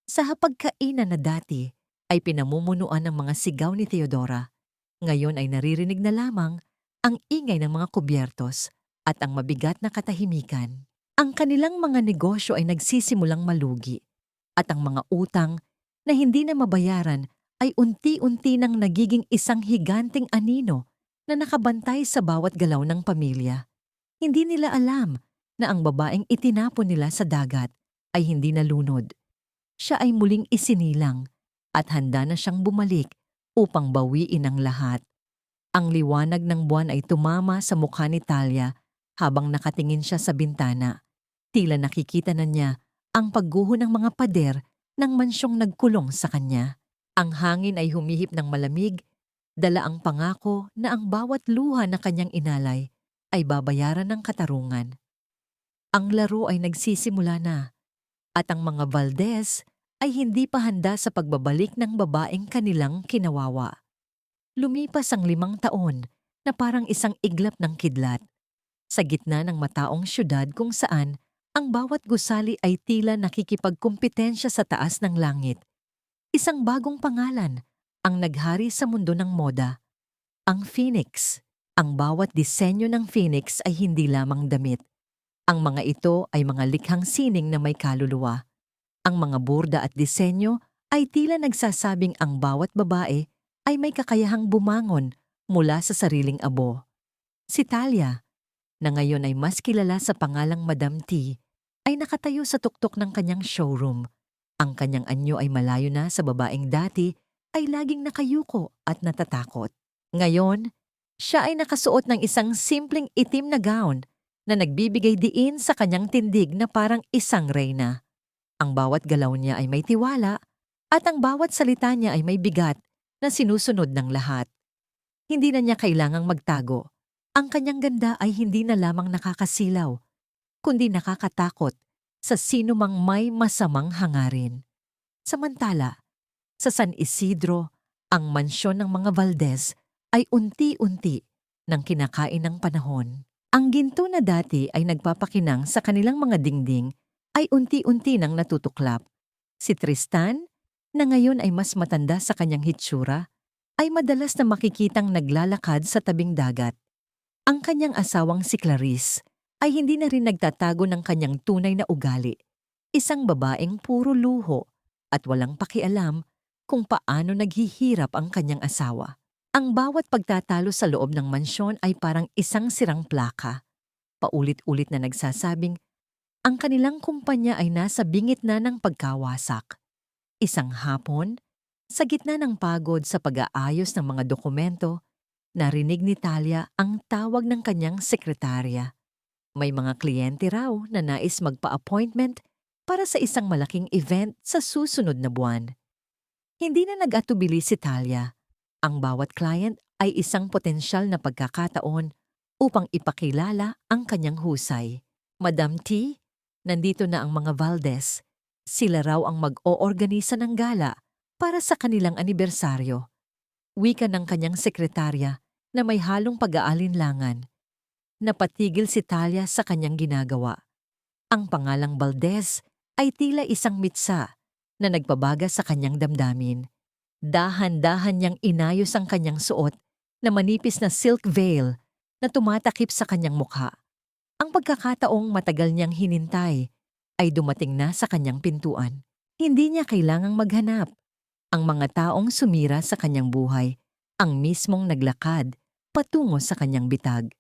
Sa hapagkainan na dati ay pinamumunuan ng mga sigaw ni Theodora. Ngayon ay naririnig na lamang ang ingay ng mga kubyertos at ang mabigat na katahimikan. Ang kanilang mga negosyo ay nagsisimulang malugi at ang mga utang na hindi na mabayaran ay unti-unti nang nagiging isang higanting anino na nakabantay sa bawat galaw ng pamilya. Hindi nila alam na ang babaeng itinapon nila sa dagat ay hindi nalunod. Siya ay muling isinilang at handa na siyang bumalik upang bawiin ang lahat. Ang liwanag ng buwan ay tumama sa mukha ni Talia habang nakatingin siya sa bintana. Tila nakikita na niya ang pagguho ng mga pader ng mansyong nagkulong sa kanya. Ang hangin ay humihip ng malamig, dala ang pangako na ang bawat luha na kanyang inalay ay babayaran ng katarungan. Ang laro ay nagsisimula na, at ang mga Valdez ay hindi pa handa sa pagbabalik ng babaeng kanilang kinawawa. Lumipas ang 5 taon na parang isang iglap ng kidlat, sa gitna ng mataong syudad kung saan ang bawat gusali ay tila nakikipagkumpetensya sa taas ng langit. Isang bagong pangalan ang naghari sa mundo ng moda, ang Phoenix. Ang bawat disenyo ng Phoenix ay hindi lamang damit. Ang mga ito ay mga likhang sining na may kaluluwa. Ang mga burda at disenyo ay tila nagsasabing ang bawat babae ay may kakayahang bumangon mula sa sariling abo. Si Talia, na ngayon ay mas kilala sa pangalang Madam T, ay nakatayo sa tuktok ng kanyang showroom. Ang kanyang anyo ay malayo na sa babaeng dati ay laging nakayuko at natatakot. Ngayon, siya ay nakasuot ng isang simpleng itim na gown na nagbibigay diin sa kanyang tindig na parang isang reyna. Ang bawat galaw niya ay may tiwala at ang bawat salita niya ay may bigat na sinusunod ng lahat. Hindi na niya kailangang magtago. Ang kanyang ganda ay hindi na lamang nakakasilaw, kundi nakakatakot sa sino mang may masamang hangarin. Samantala, sa San Isidro, ang mansyon ng mga Valdez ay unti-unti nang kinakain ng panahon. Ang ginto na dati ay nagpapakinang sa kanilang mga dingding ay unti-unti nang natutuklap. Si Tristan, na ngayon ay mas matanda sa kanyang hitsura, ay madalas na makikitang naglalakad sa tabing dagat. Ang kanyang asawang si Clarice ay hindi na rin nagtatago ng kanyang tunay na ugali. Isang babaeng puro luho at walang pakialam kung paano naghihirap ang kanyang asawa. Ang bawat pagtatalo sa loob ng mansyon ay parang isang sirang plaka. Paulit-ulit na nagsasabing ang kanilang kumpanya ay nasa bingit na ng pagkawasak. Isang hapon, sa gitna ng pagod sa pag-aayos ng mga dokumento, narinig ni Talia ang tawag ng kanyang sekretarya. May mga kliyente raw na nais magpa-appointment para sa isang malaking event sa susunod na buwan. Hindi na nag-atubili si Talia. Ang bawat client ay isang potensyal na pagkakataon upang ipakilala ang kanyang husay. Madam T, nandito na ang mga Valdez. Sila raw ang mag-oorganisa ng gala para sa kanilang anibersaryo. Wika ng kanyang sekretarya na may halong pag-aalinlangan. Napatigil si Talia sa kanyang ginagawa. Ang pangalang Valdez ay tila isang mitsa na nagpabaga sa kanyang damdamin. Dahan-dahan niyang inayos ang kanyang suot na manipis na silk veil na tumatakip sa kanyang mukha. Ang pagkakataong matagal niyang hinintay ay dumating na sa kanyang pintuan. Hindi niya kailangang maghanap. Ang mga taong sumira sa kanyang buhay ang mismong naglakad patungo sa kanyang bitag.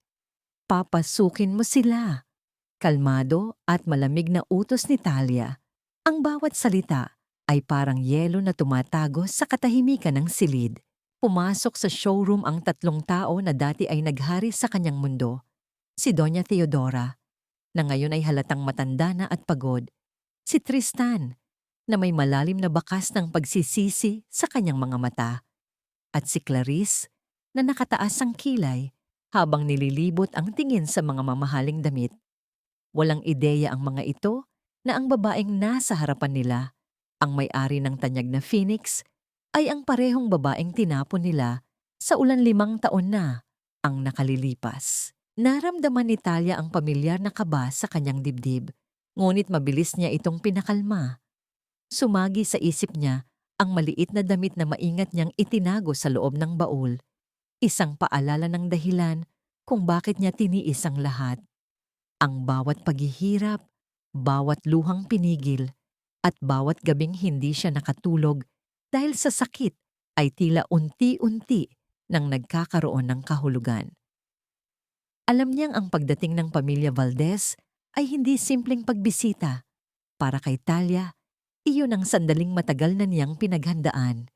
Papasukin mo sila. Kalmado at malamig na utos ni Talia. Ang bawat salita ay parang yelo na tumatago sa katahimikan ng silid. Pumasok sa showroom ang tatlong tao na dati ay naghari sa kanyang mundo. Si Doña Teodora, na ngayon ay halatang matanda na at pagod. Si Tristan, na may malalim na bakas ng pagsisisi sa kanyang mga mata. At si Clarice, na nakataas ang kilay habang nililibot ang tingin sa mga mamahaling damit. Walang ideya ang mga ito na ang babaeng nasa harapan nila, ang may-ari ng tanyag na Phoenix, ay ang parehong babaeng tinapon nila sa ulan 5 taon na ang nakalilipas. Naramdaman ni Talia ang pamilyar na kaba sa kanyang dibdib, ngunit mabilis niya itong pinakalma. Sumagi sa isip niya ang maliit na damit na maingat niyang itinago sa loob ng baul. Isang paalala ng dahilan kung bakit niya tiniis ang lahat. Ang bawat paghihirap, bawat luhang pinigil, at bawat gabing hindi siya nakatulog dahil sa sakit ay tila unti-unti nang nagkakaroon ng kahulugan. Alam niyang ang pagdating ng pamilya Valdez ay hindi simpleng pagbisita. Para kay Talia, iyon ang sandaling matagal na niyang pinaghandaan.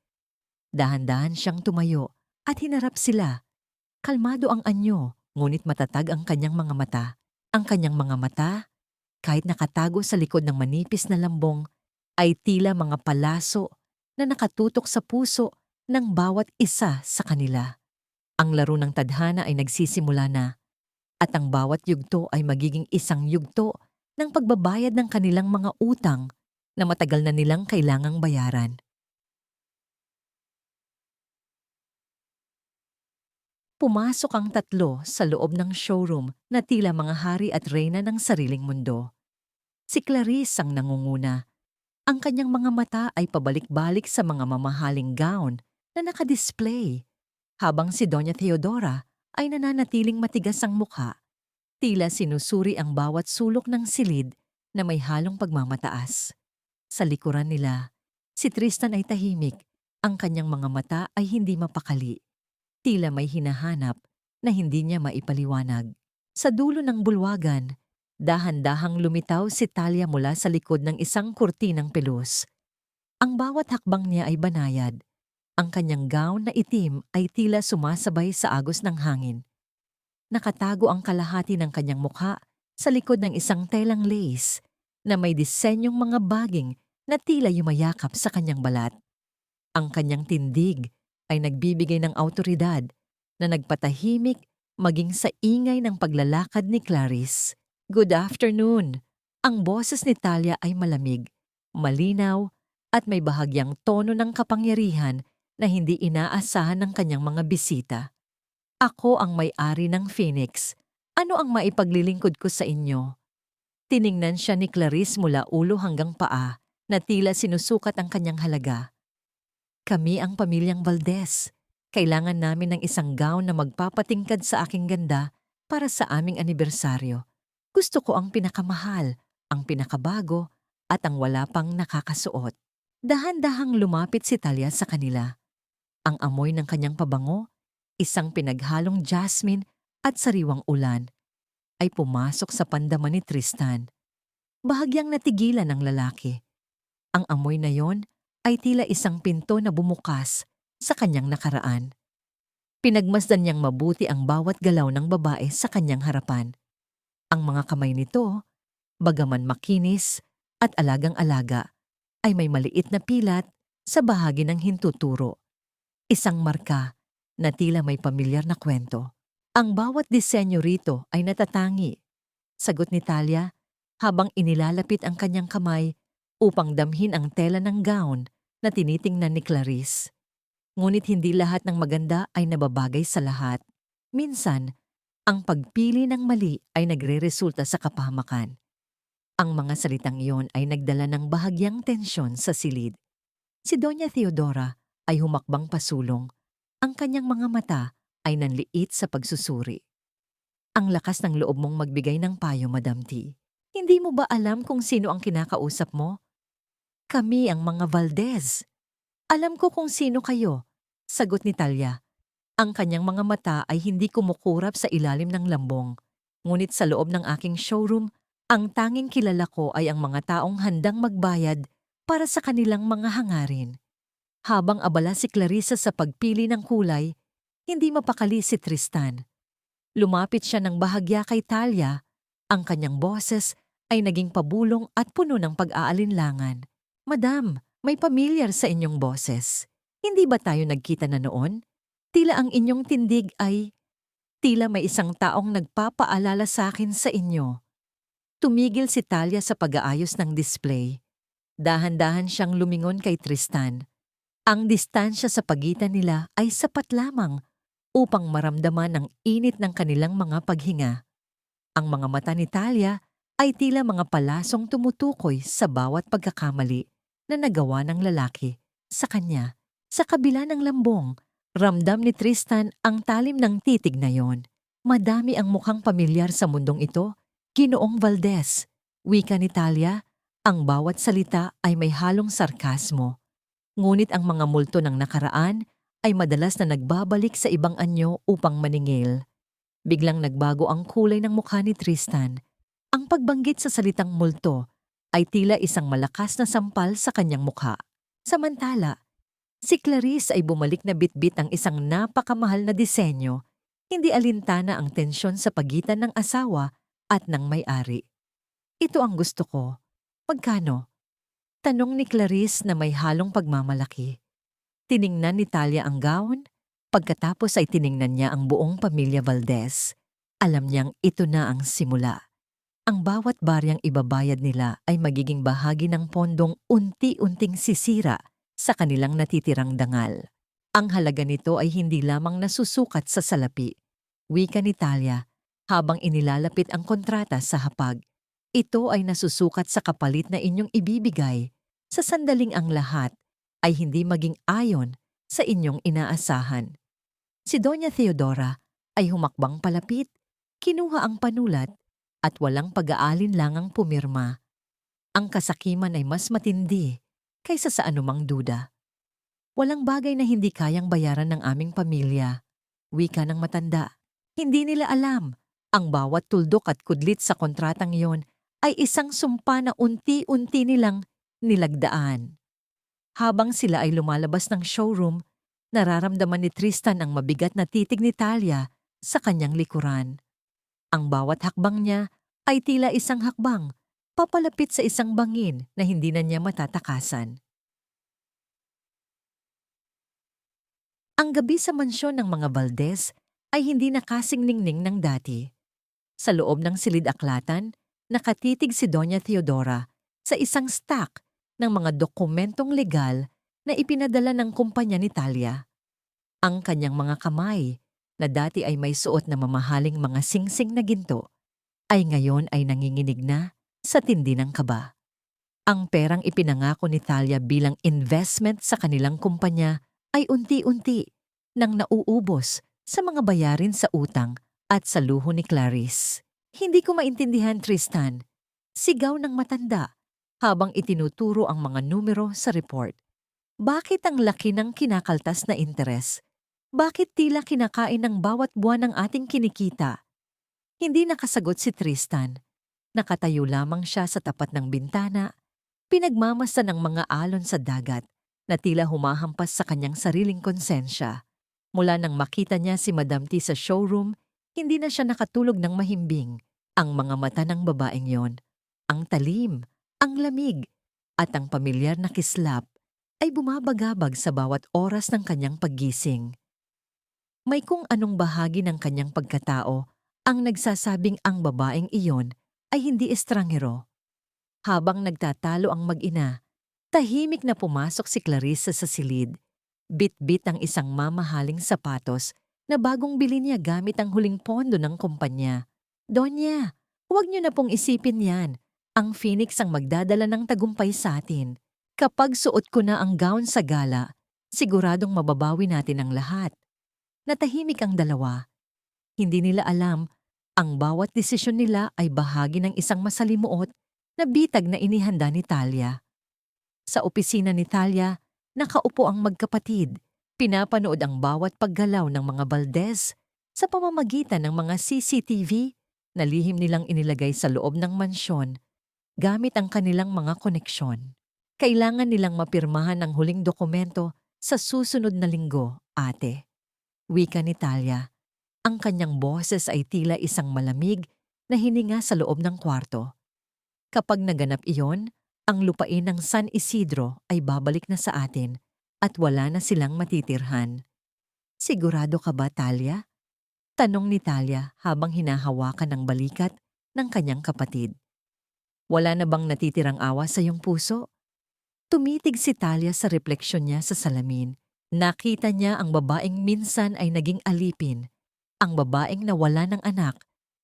Dahan-dahan siyang tumayo at hinarap sila. Kalmado ang anyo, ngunit matatag ang kanyang mga mata. Ang kanyang mga mata, kahit nakatago sa likod ng manipis na lambong, ay tila mga palaso na nakatutok sa puso ng bawat isa sa kanila. Ang laro ng tadhana ay nagsisimula na, at ang bawat yugto ay magiging isang yugto ng pagbabayad ng kanilang mga utang na matagal na nilang kailangang bayaran. Pumasok ang tatlo sa loob ng showroom na tila mga hari at reyna ng sariling mundo. Si Clarice ang nangunguna. Ang kanyang mga mata ay pabalik-balik sa mga mamahaling gown na nakadisplay, habang si Doña Teodora ay nananatiling matigas ang mukha. Tila sinusuri ang bawat sulok ng silid na may halong pagmamataas. Sa likuran nila, si Tristan ay tahimik. Ang kanyang mga mata ay hindi mapakali. Tila may hinahanap na hindi niya maipaliwanag. Sa dulo ng bulwagan, dahan-dahang lumitaw si Talia mula sa likod ng isang kurtinang pelus. Ang bawat hakbang niya ay banayad. Ang kanyang gown na itim ay tila sumasabay sa agos ng hangin. Nakatago ang kalahati ng kanyang mukha sa likod ng isang telang lace na may disenyong mga baging na tila yumayakap sa kanyang balat. Ang kanyang tindig ay nagbibigay ng awtoridad na nagpatahimik maging sa ingay ng paglalakad ni Clarice. Good afternoon! Ang boses ni Talia ay malamig, malinaw, at may bahagyang tono ng kapangyarihan na hindi inaasahan ng kanyang mga bisita. Ako ang may-ari ng Phoenix. Ano ang maipaglilingkod ko sa inyo? Tiningnan siya ni Clarice mula ulo hanggang paa na tila sinusukat ang kanyang halaga. Kami ang pamilyang Valdez. Kailangan namin ng isang gown na magpapatingkad sa aking ganda para sa aming anibersaryo. Gusto ko ang pinakamahal, ang pinakabago, at ang wala pang nakakasuot. Dahan-dahang lumapit si Talia sa kanila. Ang amoy ng kanyang pabango, isang pinaghalong jasmine at sariwang ulan, ay pumasok sa pandaman ni Tristan. Bahagyang natigilan ng lalaki. Ang amoy na yon ay tila isang pinto na bumukas sa kanyang nakaraan. Pinagmasdan niyang mabuti ang bawat galaw ng babae sa kanyang harapan. Ang mga kamay nito, bagaman makinis at alagang-alaga, ay may maliit na pilat sa bahagi ng hintuturo. Isang marka na tila may pamilyar na kwento. Ang bawat disenyo rito ay natatangi. Sagot ni Talia habang inilalapit ang kanyang kamay upang damhin ang tela ng gown na tinitingnan ni Clarice. Ngunit hindi lahat ng maganda ay nababagay sa lahat. Minsan, ang pagpili ng mali ay nagreresulta sa kapahamakan. Ang mga salitang iyon ay nagdala ng bahagyang tensyon sa silid. Si Doña Theodora ay humakbang pasulong. Ang kanyang mga mata ay nanliit sa pagsusuri. Ang lakas ng loob mong magbigay ng payo, Madam T. Hindi mo ba alam kung sino ang kinakausap mo? Kami ang mga Valdez. Alam ko kung sino kayo, sagot ni Talia. Ang kanyang mga mata ay hindi kumukurap sa ilalim ng lambong. Ngunit sa loob ng aking showroom, ang tanging kilala ko ay ang mga taong handang magbayad para sa kanilang mga hangarin. Habang abala si Clarissa sa pagpili ng kulay, hindi mapakali si Tristan. Lumapit siya ng bahagya kay Talia. Ang kanyang boses ay naging pabulong at puno ng pag-aalinlangan. Madam, may pamilyar sa inyong boses. Hindi ba tayo nagkita na noon? Tila ang inyong tindig ay... Tila may isang taong nagpapaalala sa akin sa inyo. Tumigil si Talia sa pag-aayos ng display. Dahan-dahan siyang lumingon kay Tristan. Ang distansya sa pagitan nila ay sapat lamang upang maramdaman ang init ng kanilang mga paghinga. Ang mga mata ni Talia ay tila mga palasong tumutukoy sa bawat pagkakamali na nagawa ng lalaki sa kanya. Sa kabila ng lambong, ramdam ni Tristan ang talim ng titig na yon. Madami ang mukhang pamilyar sa mundong ito, Ginoong Valdez. Wika ni Talia, ang bawat salita ay may halong sarkasmo. Ngunit ang mga multo ng nakaraan ay madalas na nagbabalik sa ibang anyo upang maningil. Biglang nagbago ang kulay ng mukha ni Tristan. Ang pagbanggit sa salitang multo ay tila isang malakas na sampal sa kanyang mukha. Samantala, si Clarice ay bumalik na bitbit ang isang napakamahal na disenyo, hindi alintana ang tensyon sa pagitan ng asawa at ng may-ari. Ito ang gusto ko. Magkano? Tanong ni Clarice na may halong pagmamalaki. Tiningnan ni Talia ang gown, pagkatapos ay tiningnan niya ang buong pamilya Valdez. Alam niyang ito na ang simula. Ang bawat baryang ibabayad nila ay magiging bahagi ng pondong unti-unting sisira sa kanilang natitirang dangal. Ang halaga nito ay hindi lamang nasusukat sa salapi. Wika ni Talia habang inilalapit ang kontrata sa hapag. Ito ay nasusukat sa kapalit na inyong ibibigay sa sandaling ang lahat ay hindi maging ayon sa inyong inaasahan. Si Doña Theodora ay humakbang palapit, kinuha ang panulat at walang pag-aalinlangang pumirma. Ang kasakiman ay mas matindi kaysa sa anumang duda. Walang bagay na hindi kayang bayaran ng aming pamilya. Wika ng matanda. Hindi nila alam, ang bawat tuldok at kudlit sa kontratang iyon ay isang sumpa na unti-unti nilang nilagdaan. Habang sila ay lumalabas ng showroom, nararamdaman ni Tristan ang mabigat na titig ni Talia sa kanyang likuran. Ang bawat hakbang niya ay tila isang hakbang, papalapit sa isang bangin na hindi na niya matatakasan. Ang gabi sa mansyon ng mga Valdez ay hindi na kasing ningning ng dati. Sa loob ng silid-aklatan, nakatitig si Doña Theodora sa isang stack ng mga dokumentong legal na ipinadala ng kumpanya ni Talia. Ang kanyang mga kamay, na dati ay may suot na mamahaling mga singsing na ginto, ay ngayon ay nanginginig na sa tindi ng kaba. Ang perang ipinangako ni Talia bilang investment sa kanilang kumpanya ay unti-unti nang nauubos sa mga bayarin sa utang at sa luho ni Clarice. Hindi ko maintindihan, Tristan. Sigaw ng matanda habang itinuturo ang mga numero sa report. Bakit ang laki ng kinakaltas na interes? Bakit tila kinakain ng bawat buwan ng ating kinikita? Hindi nakasagot si Tristan. Nakatayo lamang siya sa tapat ng bintana, pinagmamasa ng mga alon sa dagat na tila humahampas sa kanyang sariling konsensya. Mula nang makita niya si Madam T sa showroom, hindi na siya nakatulog ng mahimbing. Ang mga mata ng babaeng yon, ang talim, ang lamig, at ang pamilyar na kislap ay bumabagabag sa bawat oras ng kanyang paggising. May kung anong bahagi ng kanyang pagkatao ang nagsasabing ang babaeng iyon ay hindi estranghero. Habang nagtatalo ang mag-ina, tahimik na pumasok si Clarissa sa silid. Bit-bit ang isang mamahaling sapatos na bagong bili niya gamit ang huling pondo ng kumpanya. Donya, huwag niyo na pong isipin yan. Ang Phoenix ang magdadala ng tagumpay sa atin. Kapag suot ko na ang gown sa gala, siguradong mababawi natin ang lahat. Natahimik ang dalawa. Hindi nila alam, ang bawat desisyon nila ay bahagi ng isang masalimuot na bitag na inihanda ni Talia. Sa opisina ni Talia, nakaupo ang magkapatid. Pinapanood ang bawat paggalaw ng mga Valdez sa pamamagitan ng mga CCTV na lihim nilang inilagay sa loob ng mansyon gamit ang kanilang mga koneksyon. Kailangan nilang mapirmahan ang huling dokumento sa susunod na linggo, ate. Wika ni Talia. Ang kanyang boses ay tila isang malamig na hininga sa loob ng kwarto. Kapag naganap iyon, ang lupain ng San Isidro ay babalik na sa atin at wala na silang matitirhan. Sigurado ka ba, Talia? Tanong ni Talia habang hinahawakan ng balikat ng kanyang kapatid. Wala na bang natitirang awa sa iyong puso? Tumitig si Talia sa refleksyon niya sa salamin. Nakita niya ang babaeng minsan ay naging alipin, ang babaeng nawala ng anak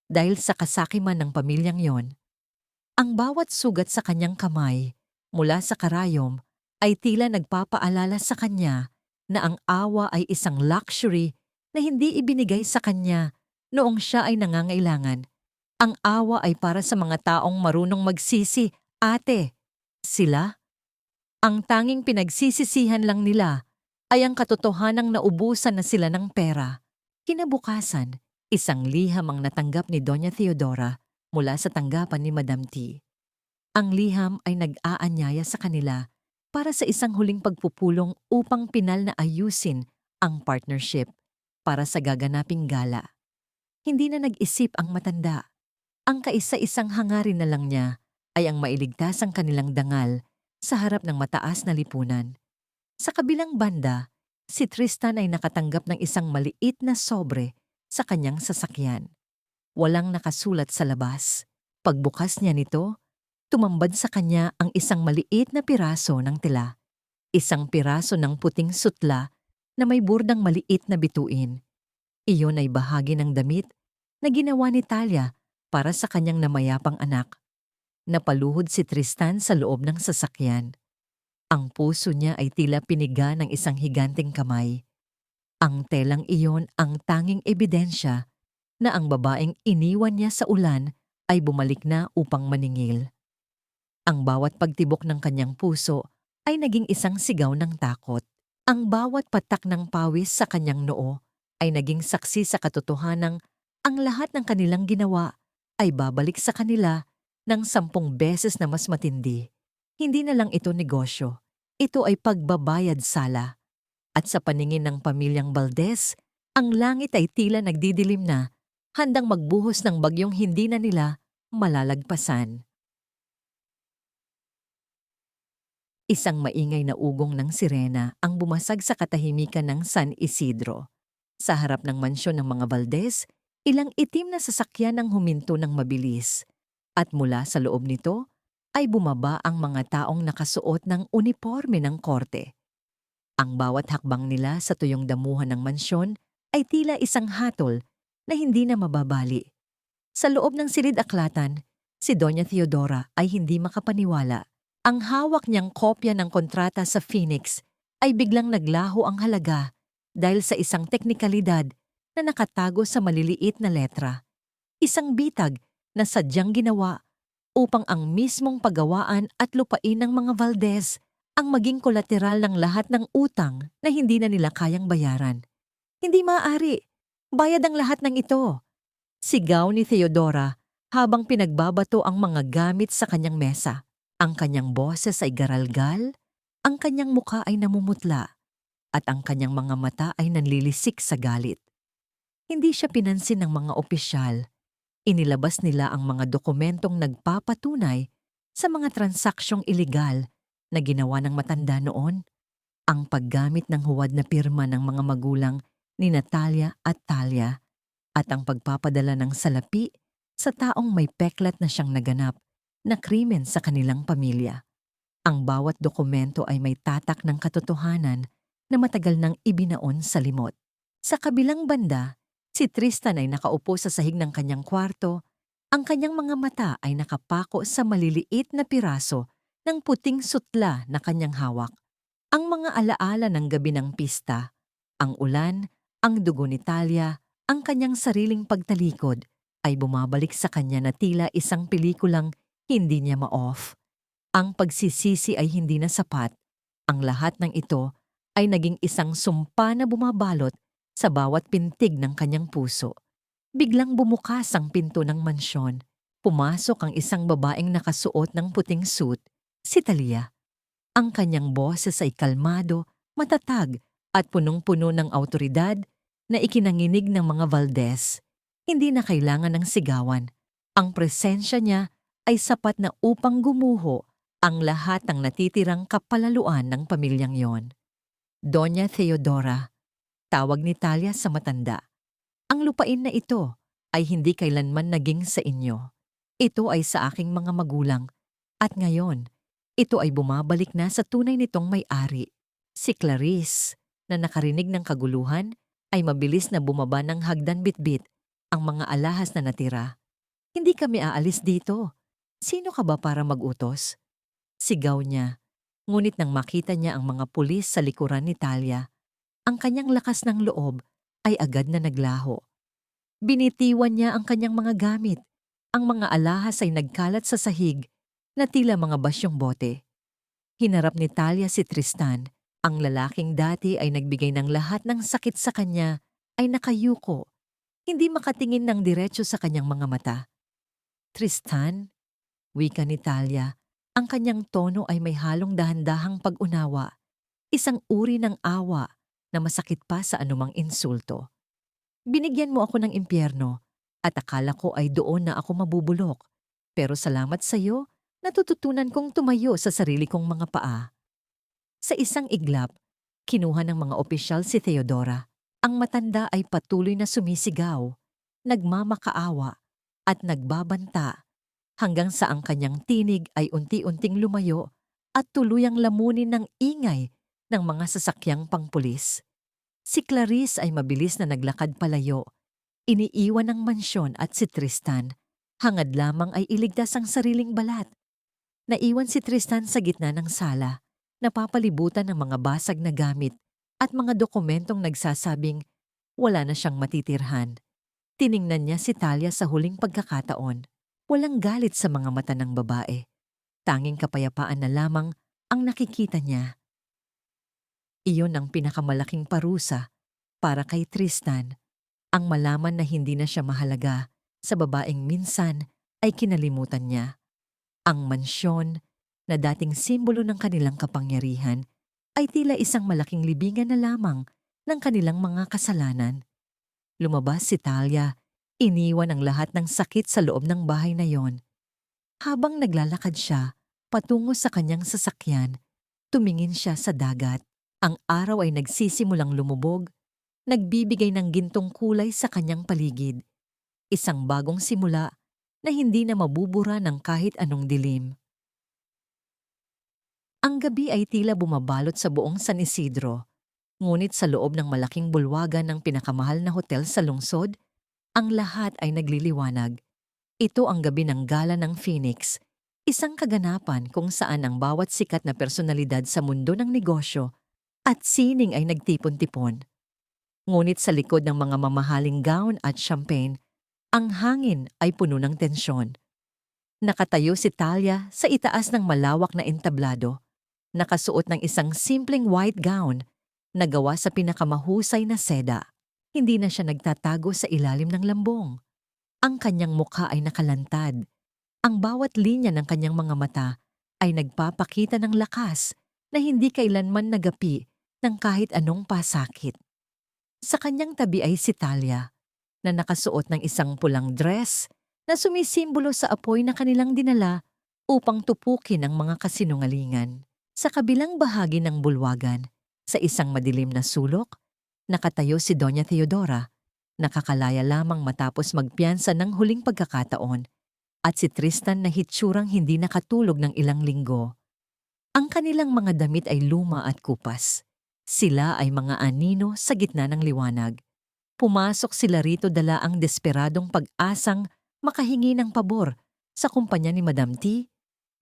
dahil sa kasakiman ng pamilyang yon. Ang bawat sugat sa kanyang kamay mula sa karayom ay tila nagpapaalala sa kanya na ang awa ay isang luxury na hindi ibinigay sa kanya noong siya ay nangangailangan. Ang awa ay para sa mga taong marunong magsisi, ate. Sila? Ang tanging pinagsisisihan lang nila ay ang katotohanang naubusan na sila ng pera. Kinabukasan, isang liham ang natanggap ni Doña Theodora mula sa tanggapan ni Madam T. Ang liham ay nag-aanyaya sa kanila para sa isang huling pagpupulong upang pinal na ayusin ang partnership para sa gaganaping gala. Hindi na nag-isip ang matanda. Ang kaisa-isang hangarin na lang niya ay ang mailigtas ang kanilang dangal sa harap ng mataas na lipunan. Sa kabilang banda, si Tristan ay nakatanggap ng isang maliit na sobre sa kanyang sasakyan. Walang nakasulat sa labas. Pagbukas niya nito, tumambad sa kanya ang isang maliit na piraso ng tela. Isang piraso ng puting sutla na may burdang maliit na bituin. Iyon ay bahagi ng damit na ginawa ni Talia para sa kanyang namayapang anak. Napaluhod si Tristan sa loob ng sasakyan. Ang puso niya ay tila piniga ng isang higanteng kamay. Ang telang iyon ang tanging ebidensya na ang babaeng iniwan niya sa ulan ay bumalik na upang maningil. Ang bawat pagtibok ng kanyang puso ay naging isang sigaw ng takot. Ang bawat patak ng pawis sa kanyang noo ay naging saksi sa katotohanang ang lahat ng kanilang ginawa ay babalik sa kanila ng 10 beses na mas matindi. Hindi na lang ito negosyo. Ito ay pagbabayad sala. At sa paningin ng pamilyang Valdez, ang langit ay tila nagdidilim na, handang magbuhos ng bagyong hindi na nila malalagpasan. Isang maingay na ugong ng sirena ang bumasag sa katahimikan ng San Isidro. Sa harap ng mansyon ng mga Valdez, ilang itim na sasakyan ang huminto ng mabilis. At mula sa loob nito ay bumaba ang mga taong nakasuot ng uniporme ng korte. Ang bawat hakbang nila sa tuyong damuhan ng mansyon ay tila isang hatol na hindi na mababali. Sa loob ng silid-aklatan, si Doña Theodora ay hindi makapaniwala. Ang hawak niyang kopya ng kontrata sa Phoenix ay biglang naglaho ang halaga dahil sa isang teknikalidad na nakatago sa maliliit na letra. Isang bitag na sadyang ginawa upang ang mismong paggawaan at lupain ng mga Valdez ang maging kolateral ng lahat ng utang na hindi na nila kayang bayaran. Hindi maaari. Bayad ang lahat ng ito. Sigaw ni Theodora habang pinagbabato ang mga gamit sa kanyang mesa. Ang kanyang boses ay garalgal, ang kanyang mukha ay namumutla, at ang kanyang mga mata ay nanlilisik sa galit. Hindi siya pinansin ng mga opisyal. Inilabas nila ang mga dokumentong nagpapatunay sa mga transaksyong ilegal na ginawa ng matanda noon. Ang paggamit ng huwad na pirma ng mga magulang ni Natalia at Talia at ang pagpapadala ng salapi sa taong may peklat na siyang naganap na krimen sa kanilang pamilya. Ang bawat dokumento ay may tatak ng katotohanan na matagal nang ibinaon sa limot. Sa kabilang banda, si Tristan ay nakaupo sa sahig ng kanyang kwarto. Ang kanyang mga mata ay nakapako sa maliliit na piraso ng puting sutla na kanyang hawak. Ang mga alaala ng gabi ng pista, ang ulan, ang dugo ni Talia, ang kanyang sariling pagtalikod ay bumabalik sa kanya na tila isang pelikulang hindi niya ma-off. Ang pagsisisi ay hindi na sapat. Ang lahat ng ito ay naging isang sumpa na bumabalot sa bawat pintig ng kanyang puso. Biglang bumukas ang pinto ng mansyon. Pumasok ang isang babaeng nakasuot ng puting suit, si Talia. Ang kanyang boses ay kalmado, matatag at punong-puno ng awtoridad na ikinanginig ng mga Valdez. Hindi na kailangan ng sigawan. Ang presensya niya ay sapat na upang gumuho ang lahat ng natitirang kapalaluan ng pamilyang yon. Doña Theodora, tawag ni Talia sa matanda. Ang lupain na ito ay hindi kailanman naging sa inyo. Ito ay sa aking mga magulang. At ngayon, ito ay bumabalik na sa tunay nitong may-ari. Si Clarice, na nakarinig ng kaguluhan, ay mabilis na bumaba ng hagdan bitbit ang mga alahas na natira. Hindi kami aalis dito. Sino ka ba para mag-utos? Sigaw niya. Ngunit nang makita niya ang mga pulis sa likuran ni Talia, ang kanyang lakas ng loob ay agad na naglaho. Binitiwan niya ang kanyang mga gamit. Ang mga alahas ay nagkalat sa sahig na tila mga basyong bote. Hinarap ni Talia si Tristan. Ang lalaking dati ay nagbigay ng lahat ng sakit sa kanya ay nakayuko, hindi makatingin ng diretso sa kanyang mga mata. Tristan, wika ni Talia, ang kanyang tono ay may halong dahan-dahang pag-unawa, isang uri ng awa na masakit pa sa anumang insulto. Binigyan mo ako ng impyerno at akala ko ay doon na ako mabubulok, pero salamat sa iyo, natututunan kong tumayo sa sarili kong mga paa. Sa isang iglap, kinuha ng mga opisyal si Theodora. Ang matanda ay patuloy na sumisigaw, nagmamakaawa at nagbabanta hanggang sa ang kanyang tinig ay unti-unting lumayo at tuluyang lamunin ng ingay ng mga sasakyang pangpulis. Si Clarice ay mabilis na naglakad palayo. Iniiwan ang mansyon at si Tristan. Hangad lamang ay iligtas ang sariling balat. Naiwan si Tristan sa gitna ng sala, napapalibutan ng mga basag na gamit at mga dokumentong nagsasabing wala na siyang matitirhan. Tiningnan niya si Talia sa huling pagkakataon. Walang galit sa mga mata ng babae. Tanging kapayapaan na lamang ang nakikita niya. Iyon ang pinakamalaking parusa para kay Tristan, ang malaman na hindi na siya mahalaga sa babaeng minsan ay kinalimutan niya. Ang mansyon, na dating simbolo ng kanilang kapangyarihan, ay tila isang malaking libingan na lamang ng kanilang mga kasalanan. Lumabas si Talia, iniwan ang lahat ng sakit sa loob ng bahay na yon. Habang naglalakad siya patungo sa kanyang sasakyan, tumingin siya sa dagat. Ang araw ay nagsisimulang lumubog, nagbibigay ng gintong kulay sa kanyang paligid. Isang bagong simula na hindi na mabubura ng kahit anong dilim. Ang gabi ay tila bumabalot sa buong San Isidro, ngunit sa loob ng malaking bulwagan ng pinakamahal na hotel sa lungsod, ang lahat ay nagliliwanag. Ito ang gabi ng gala ng Phoenix, isang kaganapan kung saan ang bawat sikat na personalidad sa mundo ng negosyo at sining ay nagtipon-tipon. Ngunit sa likod ng mga mamahaling gown at champagne, ang hangin ay puno ng tensyon. Nakatayo si Talia sa itaas ng malawak na entablado, nakasuot ng isang simpleng white gown na gawa sa pinakamahusay na seda. Hindi na siya nagtatago sa ilalim ng lambong. Ang kanyang mukha ay nakalantad. Ang bawat linya ng kanyang mga mata ay nagpapakita ng lakas na hindi kailanman nagapi ng kahit anong pasakit. Sa kanyang tabi ay si Talia, na nakasuot ng isang pulang dress na sumisimbolo sa apoy na kanilang dinala upang tupukin ang mga kasinungalingan. Sa kabilang bahagi ng bulwagan, sa isang madilim na sulok, nakatayo si Doña Teodora, nakakalaya lamang matapos magpiyansa ng huling pagkakataon, at si Tristan na hitsurang hindi nakatulog ng ilang linggo. Ang kanilang mga damit ay luma at kupas. Sila ay mga anino sa gitna ng liwanag. Pumasok sila rito dala ang desperadong pag-asang makahingi ng pabor sa kumpanya ni Madam T.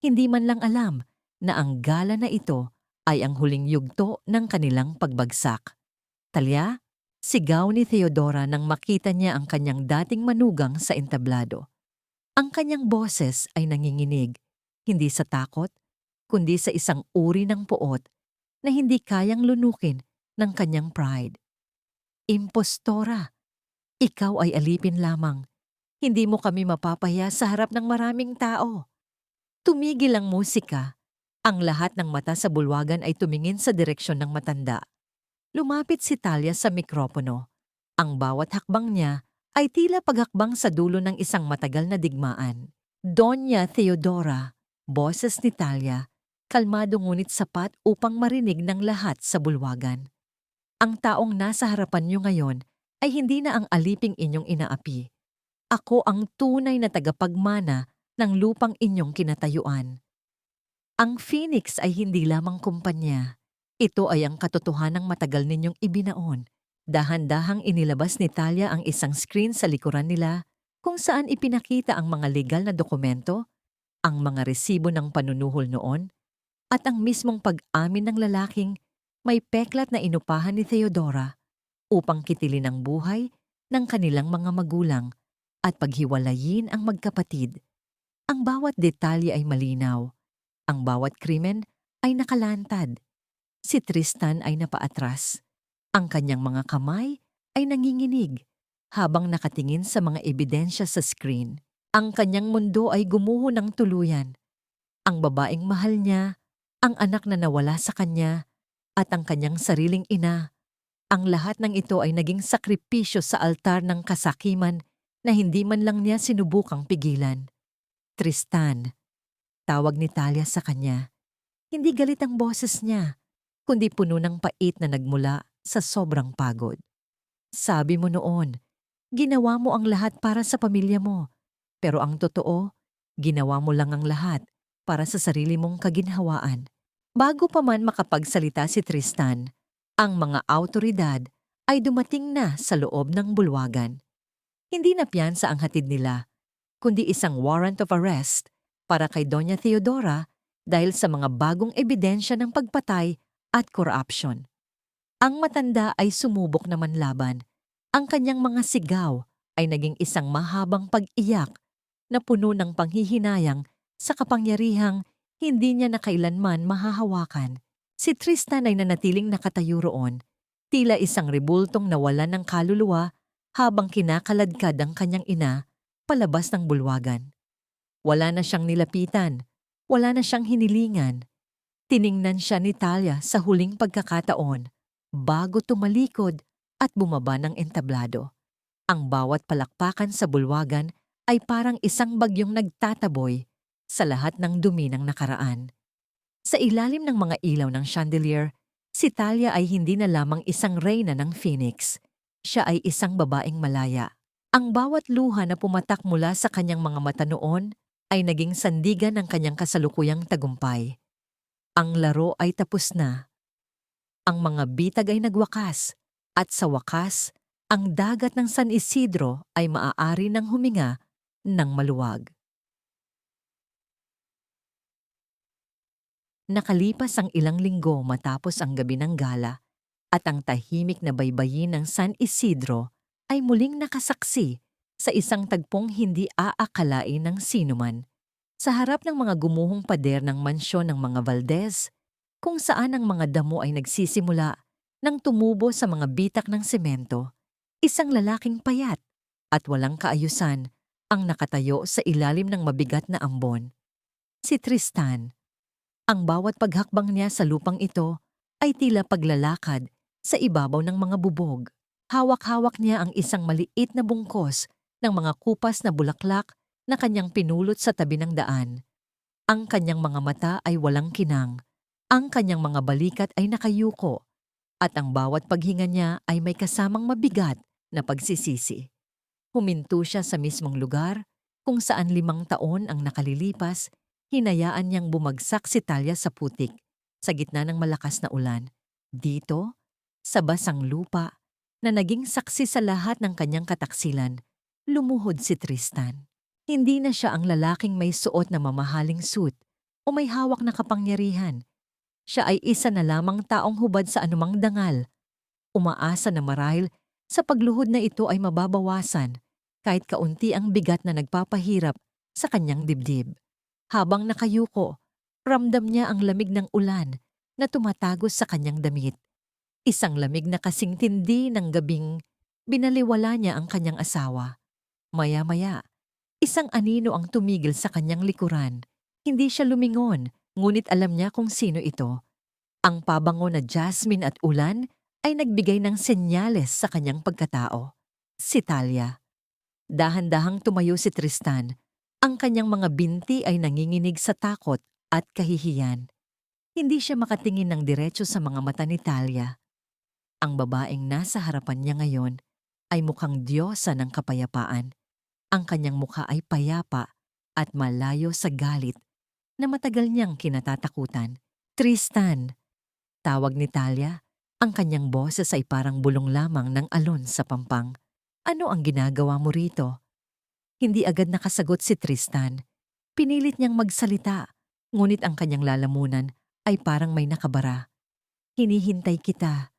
Hindi man lang alam na ang gala na ito ay ang huling yugto ng kanilang pagbagsak. Talia, sigaw ni Theodora nang makita niya ang kanyang dating manugang sa entablado. Ang kanyang boses ay nanginginig, hindi sa takot, kundi sa isang uri ng puot na hindi kayang lunukin ng kanyang pride. Impostora, ikaw ay alipin lamang. Hindi mo kami mapapahiya sa harap ng maraming tao. Tumigil ang musika. Ang lahat ng mata sa bulwagan ay tumingin sa direksyon ng matanda. Lumapit si Talia sa mikropono. Ang bawat hakbang niya ay tila paghakbang sa dulo ng isang matagal na digmaan. Doña Theodora, boses ni Talia, kalmado ngunit sapat upang marinig ng lahat sa bulwagan. Ang taong nasa harapan niyo ngayon ay hindi na ang aliping inyong inaapi. Ako ang tunay na tagapagmana ng lupang inyong kinatayuan. Ang Phoenix ay hindi lamang kumpanya. Ito ay ang katotohanang matagal ninyong ibinaon. Dahan-dahang inilabas ni Talia ang isang screen sa likuran nila kung saan ipinakita ang mga legal na dokumento, ang mga resibo ng panunuhol noon, at ang mismong pag-amin ng lalaking may peklat na inupahan ni Theodora upang kitilin ang buhay ng kanilang mga magulang at paghiwalayin ang magkapatid. Ang bawat detalye ay malinaw. Ang bawat krimen ay nakalantad. Si Tristan ay napaatras. Ang kanyang mga kamay ay nanginginig habang nakatingin sa mga ebidensya sa screen. Ang kanyang mundo ay gumuho ng tuluyan. Ang babaeng mahal niya, ang anak na nawala sa kanya, at ang kanyang sariling ina. Ang lahat ng ito ay naging sakripisyo sa altar ng kasakiman na hindi man lang niya sinubukang pigilan. Tristan, tawag ni Talia sa kanya. Hindi galit ang boses niya, kundi puno ng pait na nagmula sa sobrang pagod. Sabi mo noon, ginawa mo ang lahat para sa pamilya mo, pero ang totoo, ginawa mo lang ang lahat para sa sarili mong kaginhawaan. Bago pa man makapagsalita si Tristan, ang mga awtoridad ay dumating na sa loob ng bulwagan. Hindi na piyansa ang hatid nila, kundi isang warrant of arrest para kay Doña Theodora dahil sa mga bagong ebidensya ng pagpatay at corruption. Ang matanda ay sumubok naman laban. Ang kanyang mga sigaw ay naging isang mahabang pag-iyak na puno ng panghihinayang sa kapangyarihang hindi niya na kailanman mahahawakan. Si Tristan ay nanatiling nakatayo roon, tila isang rebultong nawalan ng kaluluwa habang kinakaladkad ang kanyang ina palabas ng bulwagan. Wala na siyang nilapitan, wala na siyang hinilingan. Tiningnan siya ni Talia sa huling pagkakataon bago tumalikod at bumaba ng entablado. Ang bawat palakpakan sa bulwagan ay parang isang bagyong nagtataboy sa lahat ng dumi ng nakaraan. Sa ilalim ng mga ilaw ng chandelier, si Talia ay hindi na lamang isang reyna ng Phoenix. Siya ay isang babaeng malaya. Ang bawat luha na pumatak mula sa kanyang mga mata noon ay naging sandigan ng kanyang kasalukuyang tagumpay. Ang laro ay tapos na. Ang mga bitag ay nagwakas, at sa wakas, ang dagat ng San Isidro ay maaari ng huminga ng maluwag. Nakalipas ang ilang linggo matapos ang gabi ng gala, at ang tahimik na baybayin ng San Isidro ay muling nakasaksi sa isang tagpong hindi aakalain ng sinuman. Sa harap ng mga gumuhong pader ng mansyon ng mga Valdez, kung saan ang mga damo ay nagsisimula nang tumubo sa mga bitak ng semento, isang lalaking payat at walang kaayusan ang nakatayo sa ilalim ng mabigat na ambon. Si Tristan. Ang bawat paghakbang niya sa lupang ito ay tila paglalakad sa ibabaw ng mga bubog. Hawak-hawak niya ang isang maliit na bungkos ng mga kupas na bulaklak na kanyang pinulot sa tabi ng daan. Ang kanyang mga mata ay walang kinang, ang kanyang mga balikat ay nakayuko, at ang bawat paghinga niya ay may kasamang mabigat na pagsisisi. Huminto siya sa mismong lugar kung saan 5 taon ang nakalilipas. Hinayaan niyang bumagsak si Talia sa putik sa gitna ng malakas na ulan. Dito, sa basang lupa, na naging saksi sa lahat ng kanyang kataksilan, lumuhod si Tristan. Hindi na siya ang lalaking may suot na mamahaling suit o may hawak na kapangyarihan. Siya ay isa na lamang taong hubad sa anumang dangal. Umaasa na marahil sa pagluhod na ito ay mababawasan kahit kaunti ang bigat na nagpapahirap sa kanyang dibdib. Habang nakayuko, ramdam niya ang lamig ng ulan na tumatagos sa kanyang damit. Isang lamig na kasing tindi ng gabing binaliwala niya ang kanyang asawa. Maya-maya, isang anino ang tumigil sa kanyang likuran. Hindi siya lumingon, ngunit alam niya kung sino ito. Ang pabango na jasmine at ulan ay nagbigay ng senyales sa kanyang pagkatao. Si Talia. Dahan-dahang tumayo si Tristan. Ang kanyang mga binti ay nanginginig sa takot at kahihiyan. Hindi siya makatingin ng diretso sa mga mata ni Talia. Ang babaeng nasa harapan niya ngayon ay mukhang diyosa ng kapayapaan. Ang kanyang mukha ay payapa at malayo sa galit na matagal niyang kinatatakutan. Tristan, tawag ni Talia. Ang kanyang boses ay parang bulong lamang ng alon sa pampang. Ano ang ginagawa mo rito? Hindi agad nakasagot si Tristan. Pinilit niyang magsalita, ngunit ang kanyang lalamunan ay parang may nakabara. Hinihintay kita.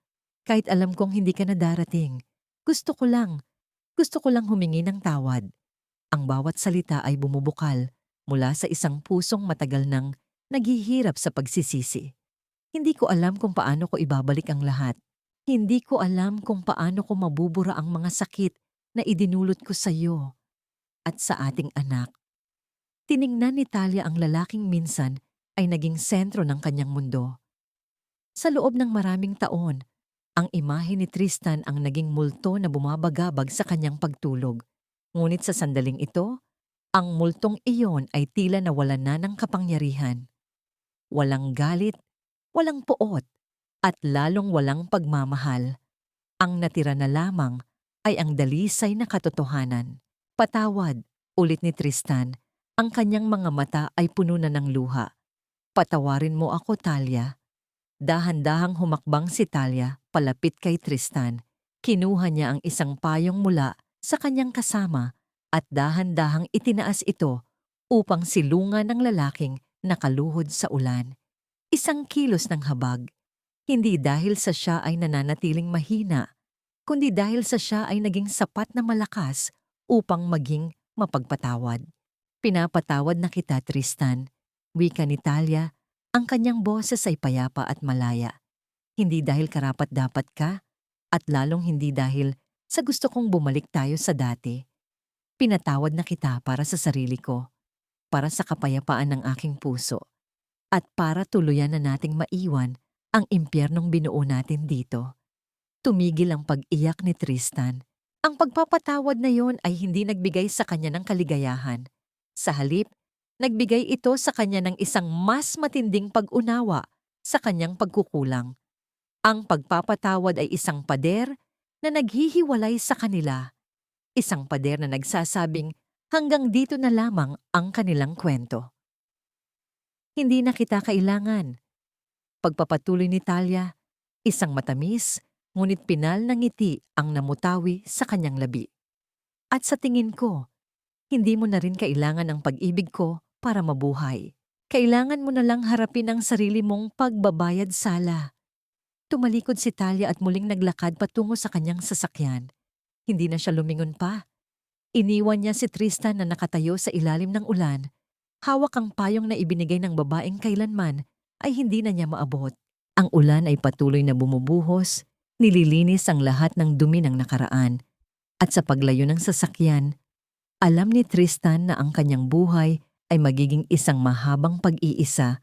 Kahit alam kong hindi ka na darating. Gusto ko lang humingi ng tawad. Ang bawat salita ay bumubukal mula sa isang pusong matagal nang naghihirap sa pagsisisi. Hindi ko alam kung paano ko ibabalik ang lahat. Hindi ko alam kung paano ko mabubura ang mga sakit na idinulot ko sa iyo at sa ating anak. Tiningnan ni Talia ang lalaking minsan ay naging sentro ng kanyang mundo. Sa loob ng maraming taon, ang imahe ni Tristan ang naging multo na bumabagabag sa kanyang pagtulog. Ngunit sa sandaling ito, ang multong iyon ay tila nawalan na ng kapangyarihan. Walang galit, walang poot, at lalong walang pagmamahal. Ang natira na lamang ay ang dalisay na katotohanan. Patawad, ulit ni Tristan. Ang kanyang mga mata ay puno na ng luha. Patawarin mo ako, Talia. Dahan-dahang humakbang si Talia palapit kay Tristan. Kinuha niya ang isang payong mula sa kanyang kasama at dahan-dahang itinaas ito upang silungan ng lalaking nakaluhod sa ulan. Isang kilos ng habag. Hindi dahil sa siya ay nananatiling mahina, kundi dahil sa siya ay naging sapat na malakas upang maging mapagpatawad. Pinapatawad na kita, Tristan. Wika ni Talia, ang kanyang boses ay payapa at malaya. Hindi dahil karapat-dapat ka, at lalong hindi dahil sa gusto kong bumalik tayo sa dati. Pinatawad na kita para sa sarili ko, para sa kapayapaan ng aking puso, at para tuluyan na nating maiwan ang impyernong binuo natin dito. Tumigil ang pag-iyak ni Tristan. Ang pagpapatawad na yon ay hindi nagbigay sa kanya ng kaligayahan. Sa halip, nagbigay ito sa kanya ng isang mas matinding pag-unawa sa kanyang pagkukulang. Ang pagpapatawad ay isang pader na naghihiwalay sa kanila. Isang pader na nagsasabing hanggang dito na lamang ang kanilang kwento. Hindi na kita kailangan. Pagpapatuloy ni Talia, isang matamis, ngunit pinal na ngiti ang namutawi sa kanyang labi. At sa tingin ko, hindi mo na rin kailangan ang pag-ibig ko para mabuhay. Kailangan mo na lang harapin ang sarili mong pagbabayad sala. Tumalikod si Talia at muling naglakad patungo sa kanyang sasakyan. Hindi na siya lumingon pa. Iniwan niya si Tristan na nakatayo sa ilalim ng ulan Hawak ang payong na ibinigay ng babaeng kailanman ay hindi na niya maabot. Ang ulan ay patuloy na bumubuhos, nililinis ang lahat ng dumi ng nakaraan. At sa paglayo ng sasakyan, alam ni Tristan na ang kanyang buhay ay magiging isang mahabang pag-iisa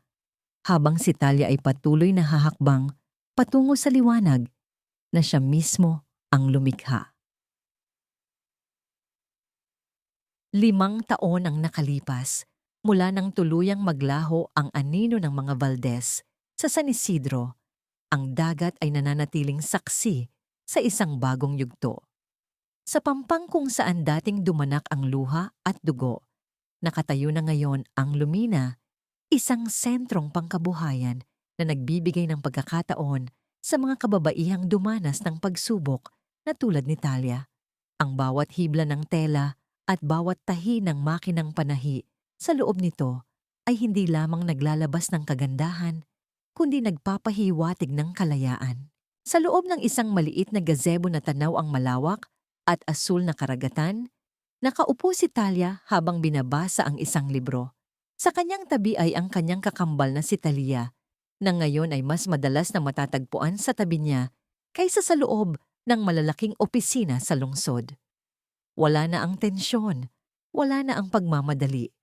habang si Talia ay patuloy na hahakbang patungo sa liwanag na siya mismo ang lumikha. 5 taon ang nakalipas mula nang tuluyang maglaho ang anino ng mga Valdez sa San Isidro. Ang dagat ay nananatiling saksi sa isang bagong yugto. Sa pampang kung saan dating dumanak ang luha at dugo, nakatayo na ngayon ang Lumina, isang sentrong pangkabuhayan na nagbibigay ng pagkakataon sa mga kababaihang dumanas ng pagsubok na tulad ni Talia. Ang bawat hibla ng tela at bawat tahi ng makinang panahi sa loob nito ay hindi lamang naglalabas ng kagandahan, kundi nagpapahiwatig ng kalayaan. Sa loob ng isang maliit na gazebo na tanaw ang malawak at asul na karagatan, nakaupo si Talia habang binabasa ang isang libro. Sa kanyang tabi ay ang kanyang kakambal na si Talia, na ngayon ay mas madalas na matatagpuan sa tabi niya kaysa sa loob ng malalaking opisina sa lungsod. Wala na ang tensyon, wala na ang pagmamadali.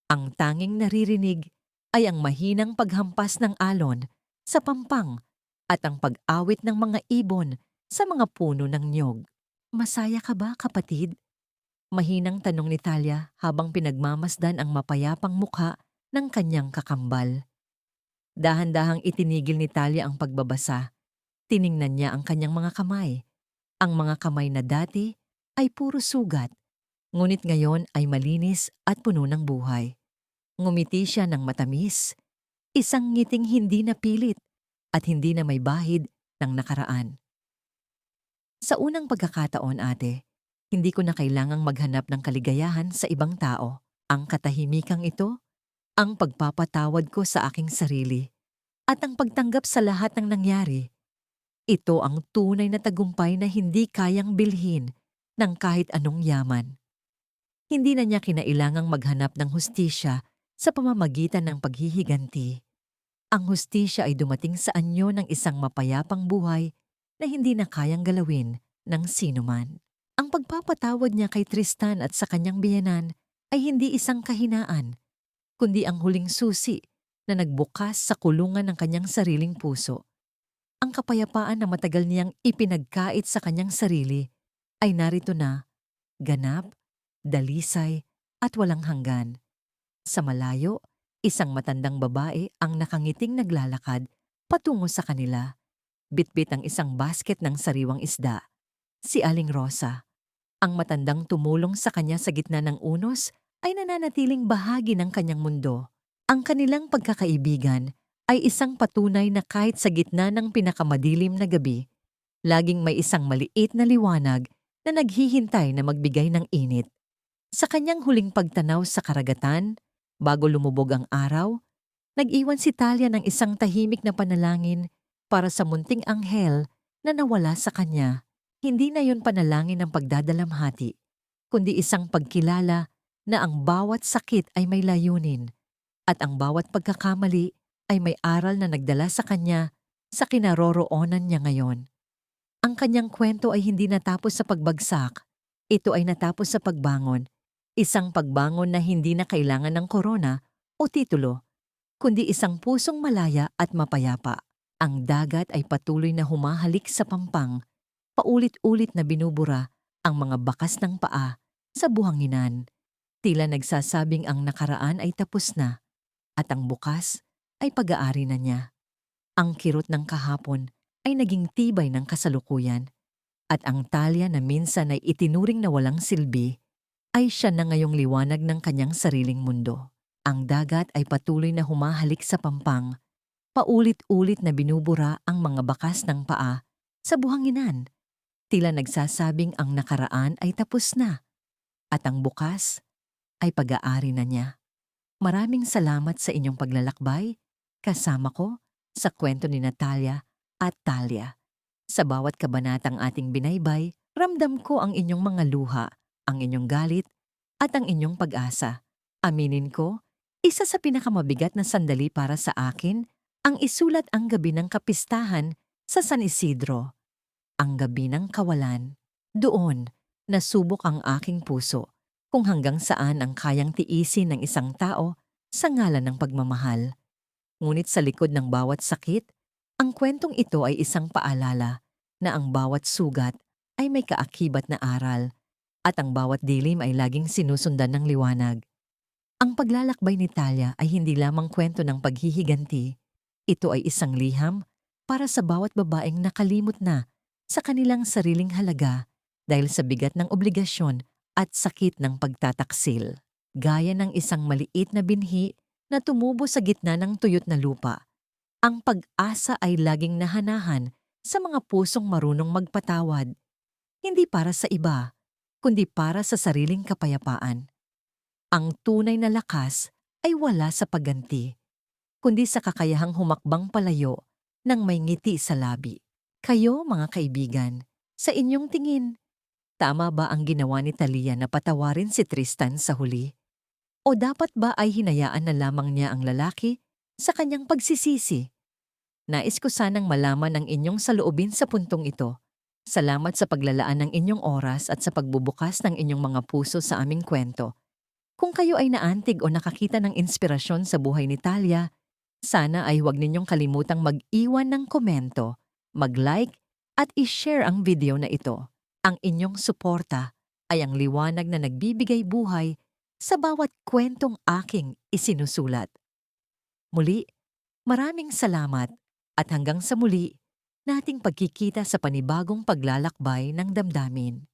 Ang tanging naririnig ay ang mahinang paghampas ng alon sa pampang at ang pag-awit ng mga ibon sa mga puno ng niyog. "Masaya ka ba, kapatid?" Mahinang tanong ni Talia habang pinagmamasdan ang mapayapang mukha ng kanyang kakambal. Dahan-dahang itinigil ni Talia ang pagbabasa. Tiningnan niya ang kanyang mga kamay. Ang mga kamay na dati ay puro sugat, ngunit ngayon ay malinis at puno ng buhay. Ngumiti siya ng matamis, isang ngiting hindi napilit at hindi na may bahid ng nakaraan. "Sa unang pagkakataon, ate, hindi ko na kailangang maghanap ng kaligayahan sa ibang tao. Ang katahimikang ito, ang pagpapatawad ko sa aking sarili, at ang pagtanggap sa lahat ng nangyari. Ito ang tunay na tagumpay na hindi kayang bilhin ng kahit anong yaman." Hindi na niya kinailangang maghanap ng hustisya sa pamamagitan ng paghihiganti. Ang hustisya ay dumating sa anyo ng isang mapayapang buhay na hindi na kayang galawin ng sinuman. Ang pagpapatawad niya kay Tristan at sa kanyang biyenan ay hindi isang kahinaan, kundi ang huling susi na nagbukas sa kulungan ng kanyang sariling puso. Ang kapayapaan na matagal niyang ipinagkait sa kanyang sarili ay narito na, ganap, dalisay at walang hanggan. Sa malayo, isang matandang babae ang nakangiting naglalakad patungo sa kanila. Bitbit ang isang basket ng sariwang isda. Si Aling Rosa. Ang matandang tumulong sa kanya sa gitna ng unos ay nananatiling bahagi ng kanyang mundo. Ang kanilang pagkakaibigan ay isang patunay na kahit sa gitna ng pinakamadilim na gabi, laging may isang maliit na liwanag na naghihintay na magbigay ng init. Sa kanyang huling pagtanaw sa karagatan, bago lumubog ang araw, nag-iwan si Talia ng isang tahimik na panalangin para sa munting anghel na nawala sa kanya. Hindi na yun panalangin ng pagdadalamhati, kundi isang pagkilala na ang bawat sakit ay may layunin at ang bawat pagkakamali ay may aral na nagdala sa kanya sa kinaroroonan niya ngayon. Ang kanyang kwento ay hindi natapos sa pagbagsak. Ito ay natapos sa pagbangon. Isang pagbangon na hindi na kailangan ng korona o titulo, kundi isang pusong malaya at mapayapa. Ang dagat ay patuloy na humahalik sa pampang, paulit-ulit na binubura ang mga bakas ng paa sa buhanginan. Tila nagsasabing ang nakaraan ay tapos na at ang bukas ay pag-aari na niya. Ang kirot ng kahapon ay naging tibay ng kasalukuyan at ang Talia na minsan ay itinuring na walang silbi ay siya na ngayong liwanag ng kanyang sariling mundo. Ang dagat ay patuloy na humahalik sa pampang, paulit-ulit na binubura ang mga bakas ng paa sa buhanginan. Tila nagsasabing ang nakaraan ay tapos na at ang bukas ay pag-aari na niya. Maraming salamat sa inyong paglalakbay, kasama ko sa kwento ni Natalia at Talia. Sa bawat kabanatang ating binaybay, ramdam ko ang inyong mga luha, ang inyong galit, at ang inyong pag-asa. Aminin ko, Isa sa pinakamabigat na sandali para sa akin ang isulat ang gabi ng kapistahan sa San Isidro. Ang gabi ng kawalan. Doon, nasubok ang aking puso kung hanggang saan ang kayang tiisin ng isang tao sa ngalan ng pagmamahal. Ngunit sa likod ng bawat sakit, ang kwentong ito ay isang paalala na ang bawat sugat ay may kaakibat na aral at ang bawat dilim ay laging sinusundan ng liwanag. Ang paglalakbay ni Talia ay hindi lamang kwento ng paghihiganti. Ito ay isang liham para sa bawat babaeng nakalimot na sa kanilang sariling halaga dahil sa bigat ng obligasyon at sakit ng pagtataksil. Gaya ng isang maliit na binhi na tumubo sa gitna ng tuyot na lupa. Ang pag-asa ay laging nahanahan sa mga pusong marunong magpatawad, hindi para sa iba, kundi para sa sariling kapayapaan. Ang tunay na lakas ay wala sa pagganti, kundi sa kakayahang humakbang palayo ng may ngiti sa labi. Kayo, mga kaibigan, sa inyong tingin, tama ba ang ginawa ni Talia na patawarin si Tristan sa huli? O dapat ba ay hinayaan na lamang niya ang lalaki sa kanyang pagsisisi? Nais ko sanang malaman ang inyong saloobin sa puntong ito. Salamat sa paglalaan ng inyong oras at sa pagbubukas ng inyong mga puso sa aming kwento. Kung kayo ay naantig o nakakita ng inspirasyon sa buhay ni Talia, sana ay huwag ninyong kalimutang mag-iwan ng komento, mag-like at i-share ang video na ito. Ang inyong suporta ay ang liwanag na nagbibigay buhay sa bawat kwentong aking isinusulat. Muli, maraming salamat at hanggang sa muli nating pagkikita sa panibagong paglalakbay ng damdamin.